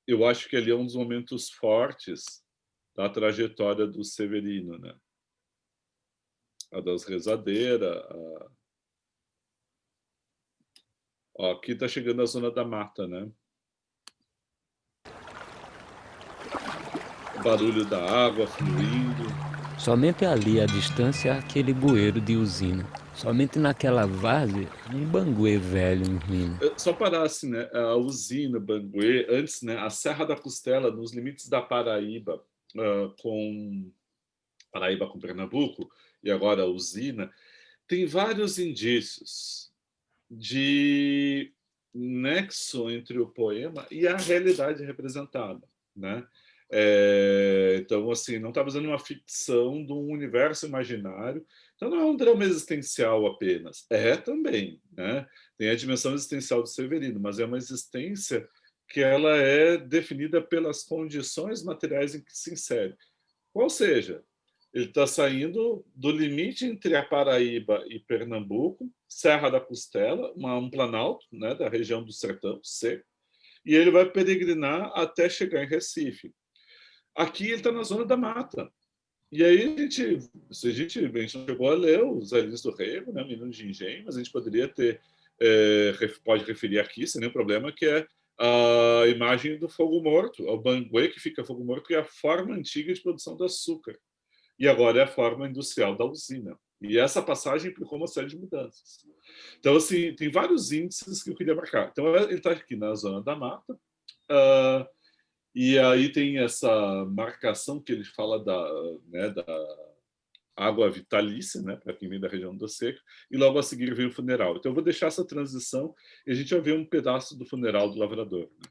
eu acho que ali é um dos momentos fortes da trajetória do Severino, né? A das rezadeiras. Aqui está chegando a zona da mata, né? O barulho da água fluindo. Somente ali, à distância, aquele bueiro de usina. Somente naquela várzea, um banguê velho em ruína. Só parasse, né? A usina Banguê, antes, né? A Serra da Costela, nos limites da Paraíba, com Pernambuco, e agora a usina, tem vários indícios de nexo entre o poema e a realidade representada, né? Então, assim, não está fazendo uma ficção de um universo imaginário. Então, não é um drama existencial apenas. É também, né? Tem a dimensão existencial do Severino, mas é uma existência que ela é definida pelas condições materiais em que se insere. Ou seja, ele está saindo do limite entre a Paraíba e Pernambuco, Serra da Costela, um planalto, né, da região do Sertão, seco, e ele vai peregrinar até chegar em Recife. Aqui ele está na zona da mata. E aí a gente não chegou a ler os Elis do Rego, né, Menino de Engenho, mas a gente poderia ter, pode referir aqui, sem nenhum problema, que é a imagem do fogo morto, o banguê que fica fogo morto, que é a forma antiga de produção do açúcar. E agora é a forma industrial da usina. E essa passagem implicou uma série de mudanças. Então, assim, tem vários índices que eu queria marcar. Então, ele está aqui na zona da mata, e aí tem essa marcação que ele fala da água vitalícia, né, para quem vem da região do seco, e logo a seguir vem o funeral. Então, eu vou deixar essa transição e a gente vai ver um pedaço do funeral do lavrador. Né?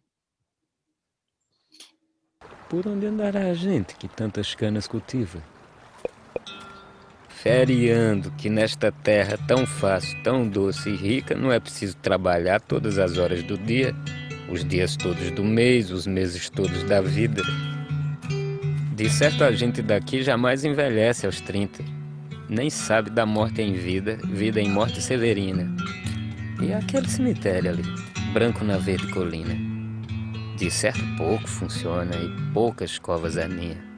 Por onde andará a gente que tantas canas cultiva? Feriando que nesta terra tão fácil, tão doce e rica, não é preciso trabalhar todas as horas do dia, os dias todos do mês, os meses todos da vida. De certo, a gente daqui jamais envelhece aos 30, nem sabe da morte em vida, vida em morte severina. E aquele cemitério ali, branco na verde colina, de certo pouco funciona e poucas covas aninha.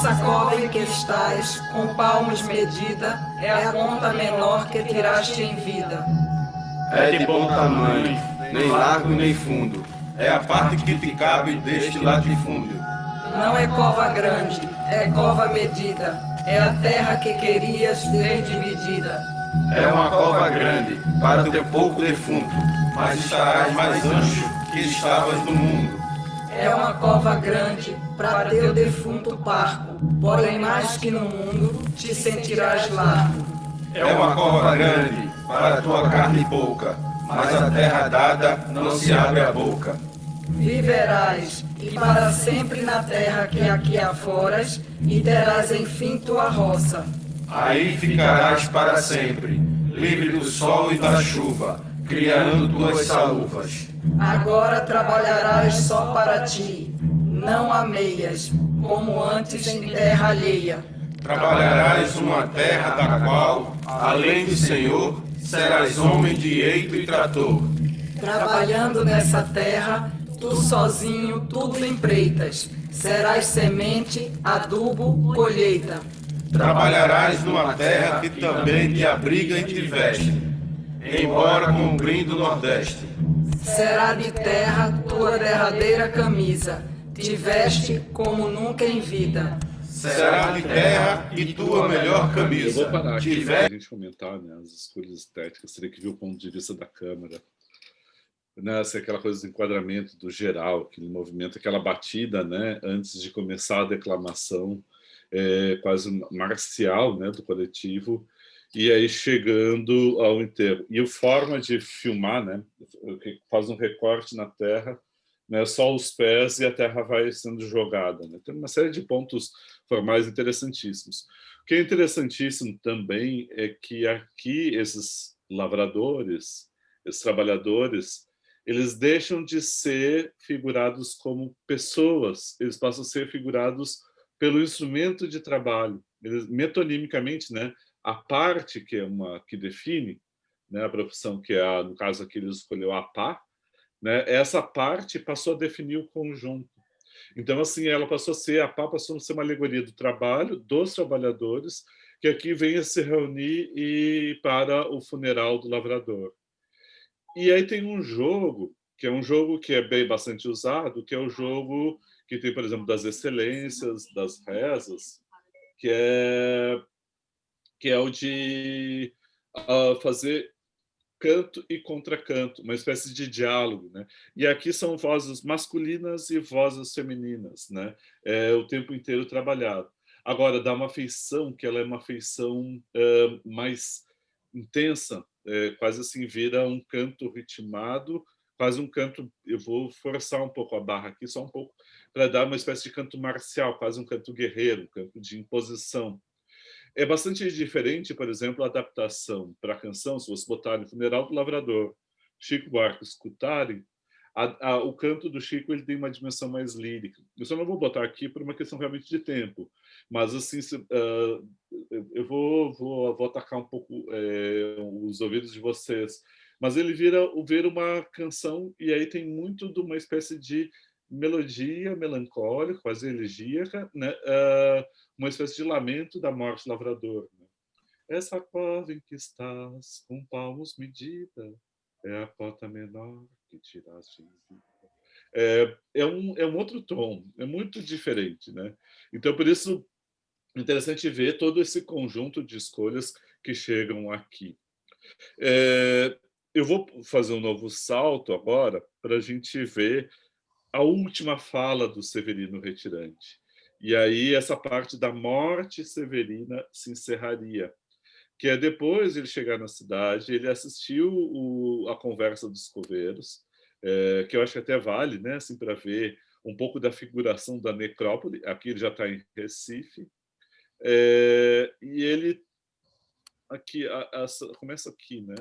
Essa cova em que estás, com palmos medida, é a conta menor que tiraste em vida. É de bom tamanho, nem largo nem fundo, é a parte que te cabe deste latifúndio. Não é cova grande, é cova medida, é a terra que querias ter dividida. É uma cova grande, para teu pouco defunto, mas estarás mais ancho que estavas no mundo. É uma cova grande, para teu defunto parco, porém mais que no mundo te sentirás largo. É uma cova grande, para tua carne pouca, mas a terra dada não se abre a boca. Viverás, e para sempre na terra que aqui aforas, e terás enfim tua roça. Aí ficarás para sempre, livre do sol e da chuva, criando tuas saluvas. Agora trabalharás só para ti, não ameias, como antes em terra alheia. Trabalharás uma terra da qual, além do Senhor, serás homem de eito e trator. Trabalhando nessa terra, tu sozinho tudo empreitas, serás semente, adubo, colheita. Trabalharás numa terra que também te abriga e te veste, embora com o brim do Nordeste. Será de terra tua derradeira camisa, te veste como nunca em vida. Será de terra e tua melhor Eu camisa. vou parar Te aqui para a veste. gente comentar, né, as escolhas estéticas. Teria que ver o ponto de vista da câmera. Né, assim, aquela coisa do enquadramento do geral, aquele movimento, aquela batida, né, antes de começar a declamação, quase marcial, né, do coletivo, e aí chegando ao enterro. E a forma de filmar, né, faz um recorte na terra, né, só os pés e a terra vai sendo jogada. Né? Tem uma série de pontos formais interessantíssimos. O que é interessantíssimo também é que aqui esses lavradores, esses trabalhadores, eles deixam de ser figurados como pessoas, eles passam a ser figurados pelo instrumento de trabalho. Eles, metonimicamente, né, a parte que define, né, a profissão, que é, no caso aqui ele escolheu a pá, né, essa parte passou a definir o conjunto. Então, assim, ela passou a ser, a pá passou a ser uma alegoria do trabalho, dos trabalhadores, que aqui vem a se reunir e para o funeral do lavrador. E aí tem um jogo, que é um jogo que é bem bastante usado, que é o jogo que tem, por exemplo, das excelências, das rezas, que é o de fazer canto e contracanto, uma espécie de diálogo, né? E aqui são vozes masculinas e vozes femininas, né? O tempo inteiro trabalhado. Agora, dá uma feição que ela é uma feição mais intensa, quase assim, vira um canto ritmado, quase um canto, eu vou forçar um pouco a barra aqui, só um pouco, para dar uma espécie de canto marcial, quase um canto guerreiro, um canto de imposição. É bastante diferente, por exemplo, a adaptação para a canção, se você botar no Funeral do Lavrador, Chico Buarque escutarem, o canto do Chico ele tem uma dimensão mais lírica. Eu só não vou botar aqui por uma questão realmente de tempo, mas assim, eu vou atacar um pouco os ouvidos de vocês. Mas ele vira uma canção e aí tem muito de uma espécie de melodia melancólica, quase elegíaca, né? Uma espécie de lamento da morte do lavrador. Né? Essa cova em que estás, com palmos medida, é a cota menor que tiraste em vida. É um outro tom, é muito diferente. Né? Então, por isso, é interessante ver todo esse conjunto de escolhas que chegam aqui. Eu vou fazer um novo salto agora para a gente ver a última fala do Severino Retirante. E aí essa parte da morte severina se encerraria, que é depois de ele chegar na cidade, ele assistiu a conversa dos coveiros, que eu acho que até vale, né, assim, para ver um pouco da figuração da necrópole. Aqui ele já está em Recife, e ele aqui começa aqui, né?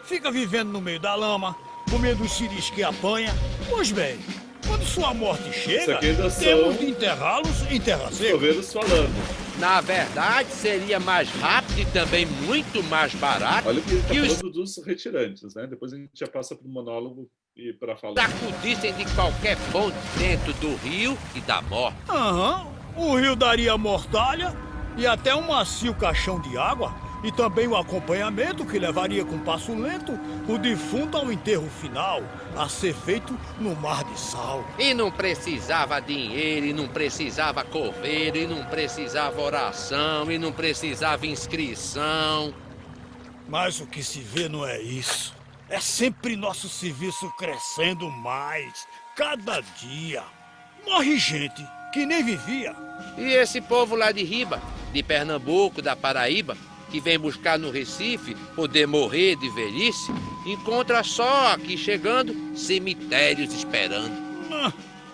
Fica vivendo no meio da lama, com medo dos siris que apanha. Pois bem, quando sua morte chega, temos de enterrá-los em terra seca. Coveiros falando. Na verdade, seria mais rápido e também muito mais barato. Olha o que ele está falando dos retirantes, né? Depois a gente já passa para o monólogo E para falar... Sacudissem de qualquer ponto dentro do rio e da morte. O rio daria mortalha e até um macio caixão de água. E também o acompanhamento que levaria com passo lento o defunto ao enterro final, a ser feito no mar de sal. E não precisava dinheiro, e não precisava coveiro, e não precisava oração, e não precisava inscrição. Mas o que se vê não é isso. É sempre nosso serviço crescendo mais, cada dia. Morre gente que nem vivia. E esse povo lá de riba, de Pernambuco, da Paraíba, que vem buscar no Recife poder morrer de velhice, encontra só aqui chegando cemitérios esperando.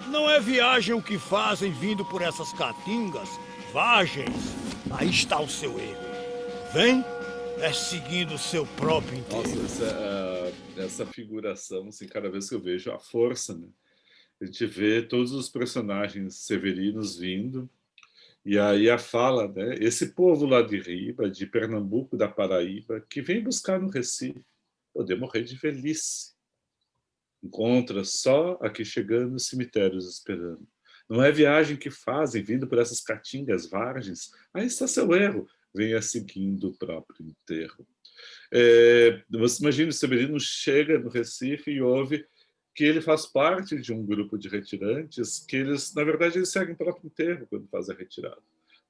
Não é viagem o que fazem vindo por essas caatingas, vagens. Aí está o seu erro. Vem, é seguindo o seu próprio interesse. Nossa, essa figuração, assim, cada vez que eu vejo a força, né? A gente vê todos os personagens severinos vindo. E aí a fala, né? Esse povo lá de riba, de Pernambuco, da Paraíba, que vem buscar no Recife poder morrer de velhice. Encontra só aqui chegando os cemitérios esperando. Não é viagem que fazem, vindo por essas caatingas, vargens. Aí está seu erro. Venha seguindo o próprio enterro. Você imagina, o Severino chega no Recife e ouve que ele faz parte de um grupo de retirantes que eles, na verdade, eles seguem o próprio enterro quando fazem a retirada.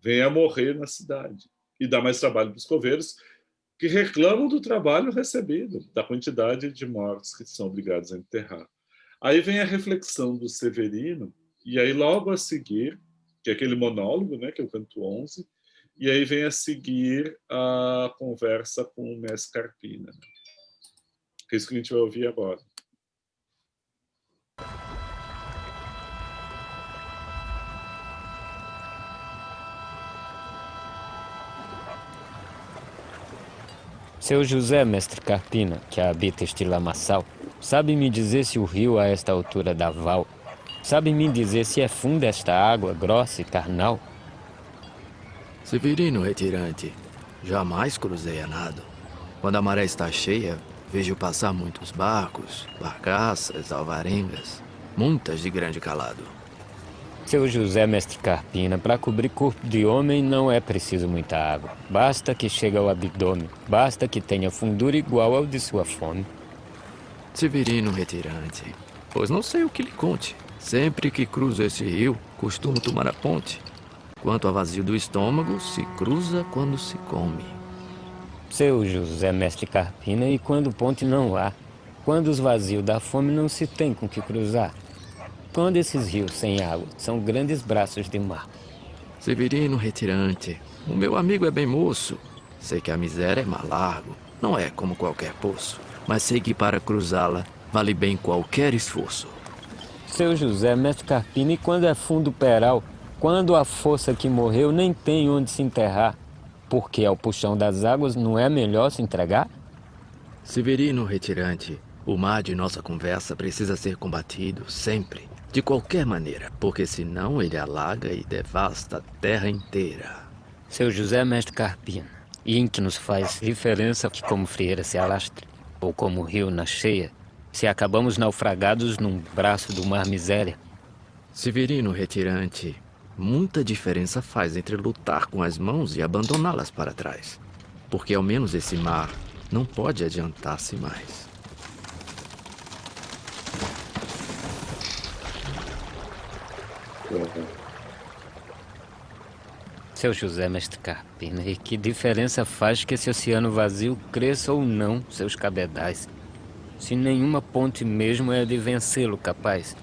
Vêm a morrer na cidade. E dá mais trabalho para os coveiros, que reclamam do trabalho recebido, da quantidade de mortos que são obrigados a enterrar. Aí vem a reflexão do Severino, e aí logo a seguir, que é aquele monólogo, né, que é o canto 11, e aí vem a seguir a conversa com o mestre Carpina. Que é isso que a gente vai ouvir agora. Seu José, mestre Carpina, que habita este lamaçal, sabe me dizer se o rio a esta altura dá val? Sabe me dizer se é funda esta água, grossa e carnal? Severino retirante, jamais cruzei a nado. Quando a maré está cheia, vejo passar muitos barcos, barcaças, alvarengas, muitas de grande calado. Seu José, mestre Carpina, para cobrir corpo de homem não é preciso muita água. Basta que chegue ao abdômen, basta que tenha fundura igual ao de sua fome. Severino retirante, pois não sei o que lhe conte. Sempre que cruzo esse rio, costumo tomar a ponte. Quanto a vazio do estômago, se cruza quando se come. Seu José, mestre Carpina, e quando ponte não há? Quando os vazios da fome não se tem com que cruzar? Quando esses rios sem água são grandes braços de mar? Severino retirante, o meu amigo é bem moço. Sei que a miséria é mar largo, não é como qualquer poço. Mas sei que para cruzá-la vale bem qualquer esforço. Seu José, mestre Carpina, e quando é fundo peral? Quando a força que morreu nem tem onde se enterrar? Porque ao puxão das águas não é melhor se entregar? Severino retirante, o mar de nossa conversa precisa ser combatido sempre. De qualquer maneira, porque senão ele alaga e devasta a terra inteira. Seu José, mestre Carpina, e em que nos faz diferença que como frieira se alastre, ou como rio na cheia, se acabamos naufragados num braço do mar miséria? Severino retirante, muita diferença faz entre lutar com as mãos e abandoná-las para trás. Porque ao menos esse mar não pode adiantar-se mais. Seu José, mestre Carpina, e que diferença faz que esse oceano vazio cresça ou não seus cabedais, se nenhuma ponte mesmo é de vencê-lo capaz?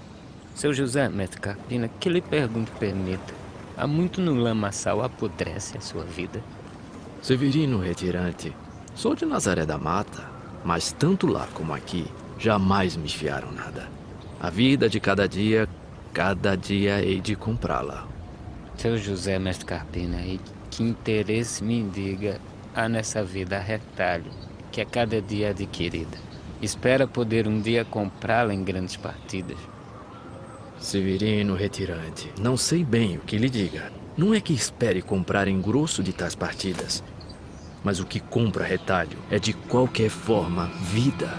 Seu José, mestre Carpina, que lhe pergunto permita, há muito no lamaçal apodrece a sua vida? Severino retirante, sou de Nazaré da Mata, mas tanto lá como aqui, jamais me fiaram nada. A vida de cada dia hei de comprá-la. Seu José, mestre Carpina, e que interesse me indiga há nessa vida a retalho, que a cada dia adquirida. Espera poder um dia comprá-la em grandes partidas. Severino retirante, não sei bem o que lhe diga. Não é que espere comprar em grosso de tais partidas, mas o que compra retalho é de qualquer forma vida.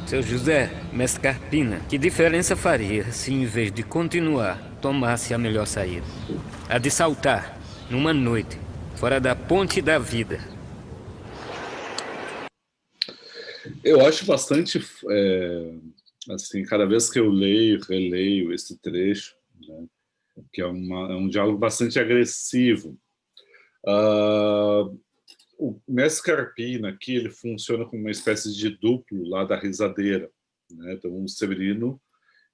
Seu José, mestre Carpina, que diferença faria se, em vez de continuar, tomasse a melhor saída? A de saltar, numa noite, fora da ponte da vida. Eu acho bastante, assim, cada vez que eu leio, releio esse trecho, né, que é um diálogo bastante agressivo. O mestre Carpina aqui, ele funciona como uma espécie de duplo lá da rezadeira, né? Então o Severino,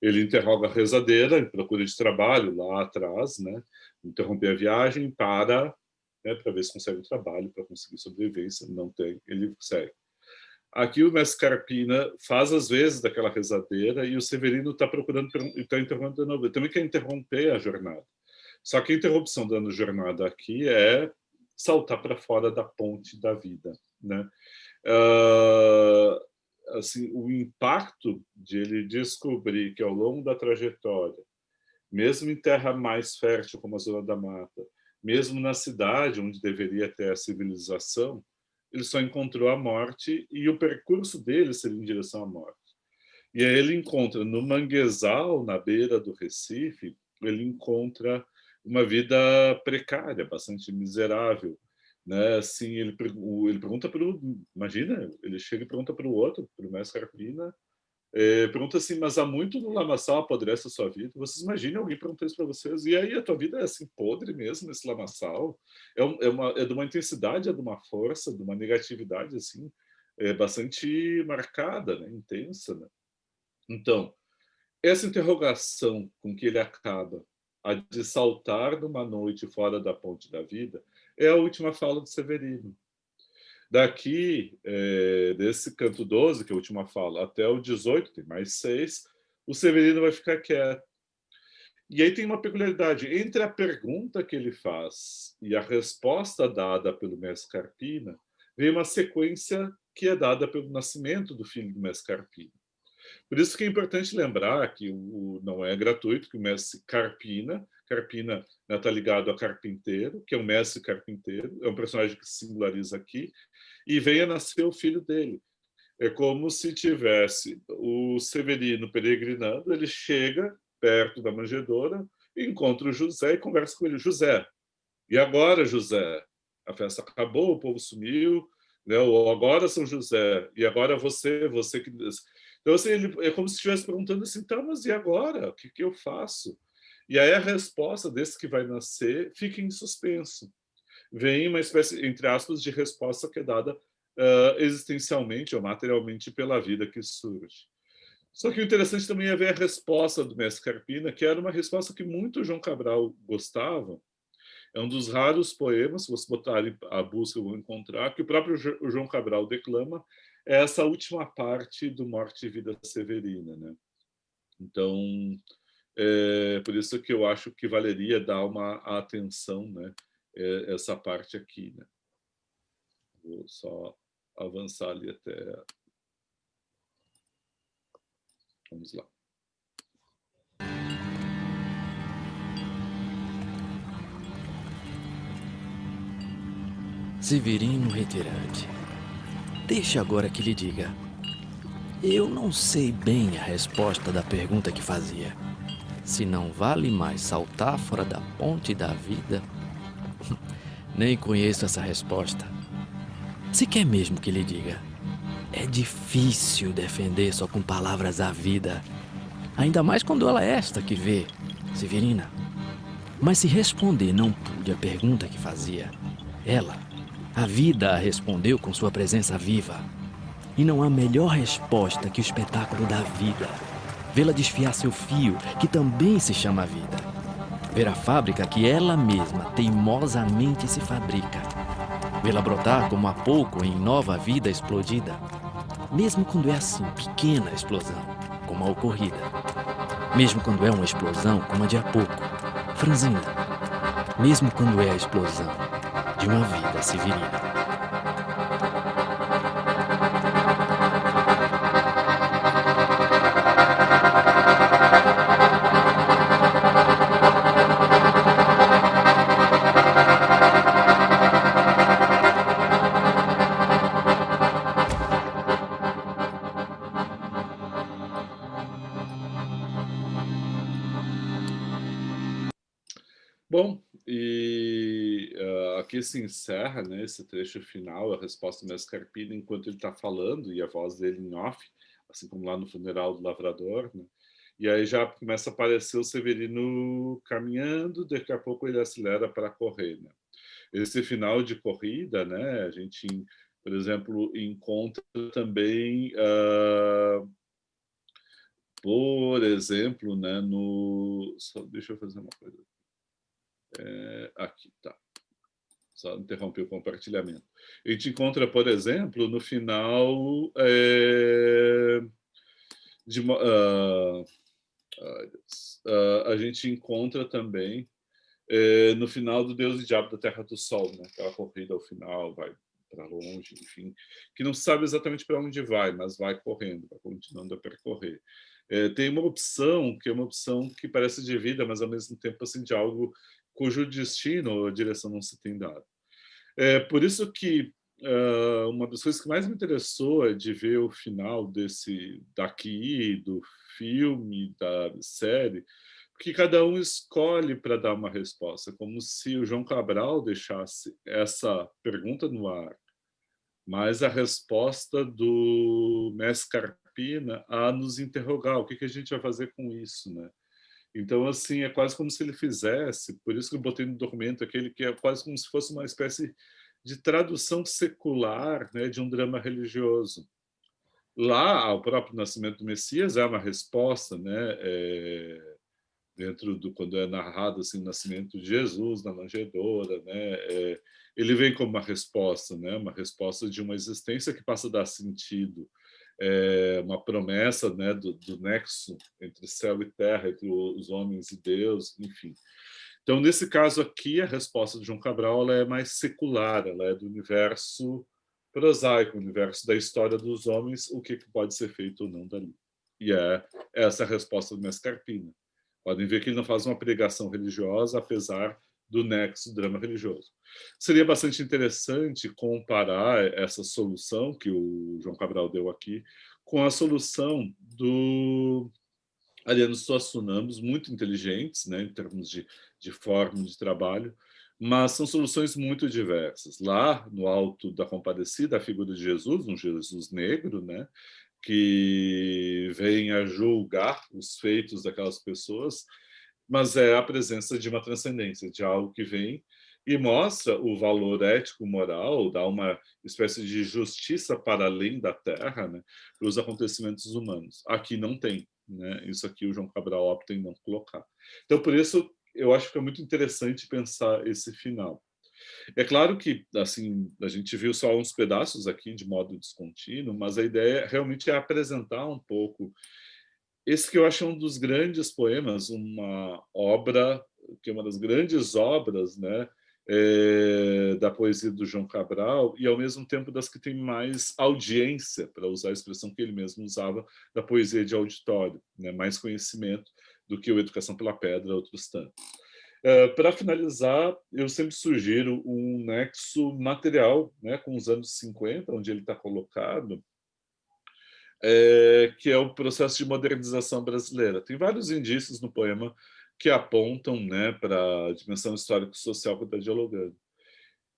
ele interroga a rezadeira em procura de trabalho lá atrás, né? Interromper a viagem para ver se consegue trabalho, para conseguir sobrevivência. Não tem, ele segue. Aqui o mestre Carpina faz às vezes daquela rezadeira e o Severino está procurando, está interrompendo de novo. Ele também quer interromper a jornada. Só que a interrupção da jornada aqui é saltar para fora da ponte da vida, né? Assim, o impacto de ele descobrir que ao longo da trajetória, mesmo em terra mais fértil como a Zona da Mata, mesmo na cidade onde deveria ter a civilização, ele só encontrou a morte e o percurso dele seria em direção à morte. E aí ele encontra no manguezal, na beira do Recife, ele encontra uma vida precária, bastante miserável, né? Assim, ele pergunta para o... Imagina, ele chega e pergunta para o outro, para o mestre Carpina, pergunta assim, mas há muito no lamaçal apodrece a sua vida? Vocês imaginem alguém perguntar isso para vocês? E aí a tua vida é assim, podre mesmo, esse lamaçal? É de uma intensidade, é de uma força, de uma negatividade, assim, bastante marcada, né? Intensa, né? Então, essa interrogação com que ele acaba, a de saltar numa noite fora da ponte da vida, é a última fala de Severino. Daqui, desse canto 12, que é a última fala, até o 18, tem mais 6, o Severino vai ficar quieto. E aí tem uma peculiaridade. Entre a pergunta que ele faz e a resposta dada pelo mestre Carpina, vem uma sequência que é dada pelo nascimento do filho do mestre Carpina. Por isso que é importante lembrar que não é gratuito que o mestre Carpina está ligado a carpinteiro, que é um mestre carpinteiro, é um personagem que se singulariza aqui, e vem a nascer o filho dele. É como se tivesse o Severino peregrinando, ele chega perto da manjedoura, encontra o José e conversa com ele. José, e agora, José? A festa acabou, o povo sumiu, né? Ou agora, São José, e agora você que... Então, assim, é como se estivesse perguntando assim, tá, mas e agora? O que eu faço? E aí a resposta desse que vai nascer fica em suspenso. Vem uma espécie, entre aspas, de resposta que é dada existencialmente ou materialmente pela vida que surge. Só que o interessante também é ver a resposta do mestre Carpina, que era uma resposta que muito João Cabral gostava. É um dos raros poemas, se vocês botarem a busca, vão encontrar, que o próprio João Cabral declama, é essa última parte do Morte e Vida Severina, né? Então, por isso que eu acho que valeria dar uma atenção, né, essa parte aqui, né? Vou só avançar ali até... Vamos lá. Severino retirante, deixe agora que lhe diga. Eu não sei bem a resposta da pergunta que fazia. Se não vale mais saltar fora da ponte da vida, nem conheço essa resposta. Se quer mesmo que lhe diga, é difícil defender só com palavras a vida, ainda mais quando ela é esta que vê, Severina. Mas se responder não pude a pergunta que fazia, ela, a vida, a respondeu com sua presença viva. E não há melhor resposta que o espetáculo da vida. Vê-la desfiar seu fio, que também se chama vida. Ver a fábrica que ela mesma teimosamente se fabrica. Vê-la brotar como há pouco em nova vida explodida. Mesmo quando é assim, pequena explosão, como a ocorrida. Mesmo quando é uma explosão como a de há pouco, franzina. Mesmo quando é a explosão de uma vida severina. Bom, e aqui se encerra, né, esse trecho final, a resposta do mestre Carpini, enquanto ele está falando, e a voz dele em off, assim como lá no funeral do lavrador, né? E aí já começa a aparecer o Severino caminhando, daqui a pouco ele acelera para correr, né? Esse final de corrida, né, a gente, por exemplo, encontra também, por exemplo, né, no... Só deixa eu fazer uma coisa. Aqui, tá. Só interromper o compartilhamento. A gente encontra, por exemplo, no final de a gente encontra também no final do Deus e Diabo da Terra do Sol, né? Aquela corrida ao final, vai para longe, enfim, que não sabe exatamente para onde vai, mas vai correndo, vai continuando a percorrer. Tem uma opção que é uma opção que parece de vida, mas ao mesmo tempo assim de algo cujo destino ou direção não se tem dado. Por isso que uma das coisas que mais me interessou é de ver o final daqui, do filme, da série, porque cada um escolhe para dar uma resposta, como se o João Cabral deixasse essa pergunta no ar, mas a resposta do mestre Carpina a nos interrogar, o que a gente vai fazer com isso, né? Então, assim, é quase como se ele fizesse, por isso que eu botei no documento aquele que é quase como se fosse uma espécie de tradução secular, né, de um drama religioso. Lá, o próprio nascimento do Messias é uma resposta, né, dentro do quando é narrado assim o nascimento de Jesus na manjedoura, né, ele vem como uma resposta de uma existência que passa a dar sentido, uma promessa, né, do nexo entre céu e terra, entre os homens e Deus, enfim. Então, nesse caso aqui, a resposta de João Cabral ela é mais secular, ela é do universo prosaico, o universo da história dos homens, o que pode ser feito ou não dali. E é essa a resposta do mestre Carpina. Podem ver que ele não faz uma pregação religiosa, apesar do nexo drama religioso. Seria bastante interessante comparar essa solução que o João Cabral deu aqui com a solução do Ariano Suassuna, muito inteligentes, né, em termos de forma de trabalho, mas são soluções muito diversas. Lá, no Alto da Compadecida, a figura de Jesus, um Jesus negro, né, que vem a julgar os feitos daquelas pessoas, mas é a presença de uma transcendência, de algo que vem e mostra o valor ético-moral, dá uma espécie de justiça para além da Terra, né, para os acontecimentos humanos. Aqui não tem, né? Isso aqui o João Cabral opta em não colocar. Então, por isso, eu acho que é muito interessante pensar esse final. É claro que, assim, a gente viu só uns pedaços aqui de modo descontínuo, mas a ideia realmente é apresentar um pouco esse que eu acho um dos grandes poemas, uma obra que é uma das grandes obras, né, da poesia do João Cabral e ao mesmo tempo das que tem mais audiência, para usar a expressão que ele mesmo usava, da poesia de auditório, né, mais conhecimento do que o Educação pela Pedra, outros tantos. Para finalizar, eu sempre sugiro um nexo material, né, com os anos 50, onde ele está colocado, que é o processo de modernização brasileira. Tem vários indícios no poema que apontam, né, para a dimensão histórico-social que está dialogando.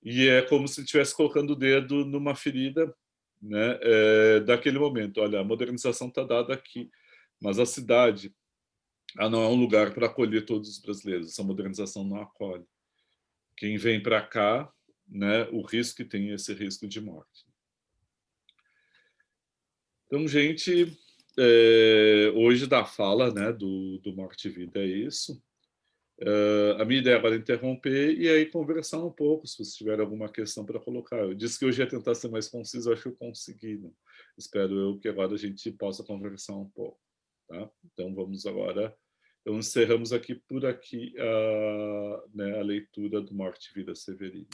E é como se estivesse colocando o dedo numa ferida, né, daquele momento. Olha, a modernização está dada aqui, mas a cidade não é um lugar para acolher todos os brasileiros. Essa modernização não acolhe. Quem vem para cá, né, o risco que tem é esse risco de morte. Então, gente, hoje da fala, né, do Morte e Vida é isso. A minha ideia agora é interromper e aí conversar um pouco, se você tiver alguma questão para colocar. Eu disse que hoje ia tentar ser mais conciso, acho que eu consegui, né? Espero eu que agora a gente possa conversar um pouco. Tá? Então, vamos agora... Então, encerramos aqui por aqui né, a leitura do Morte e Vida Severina.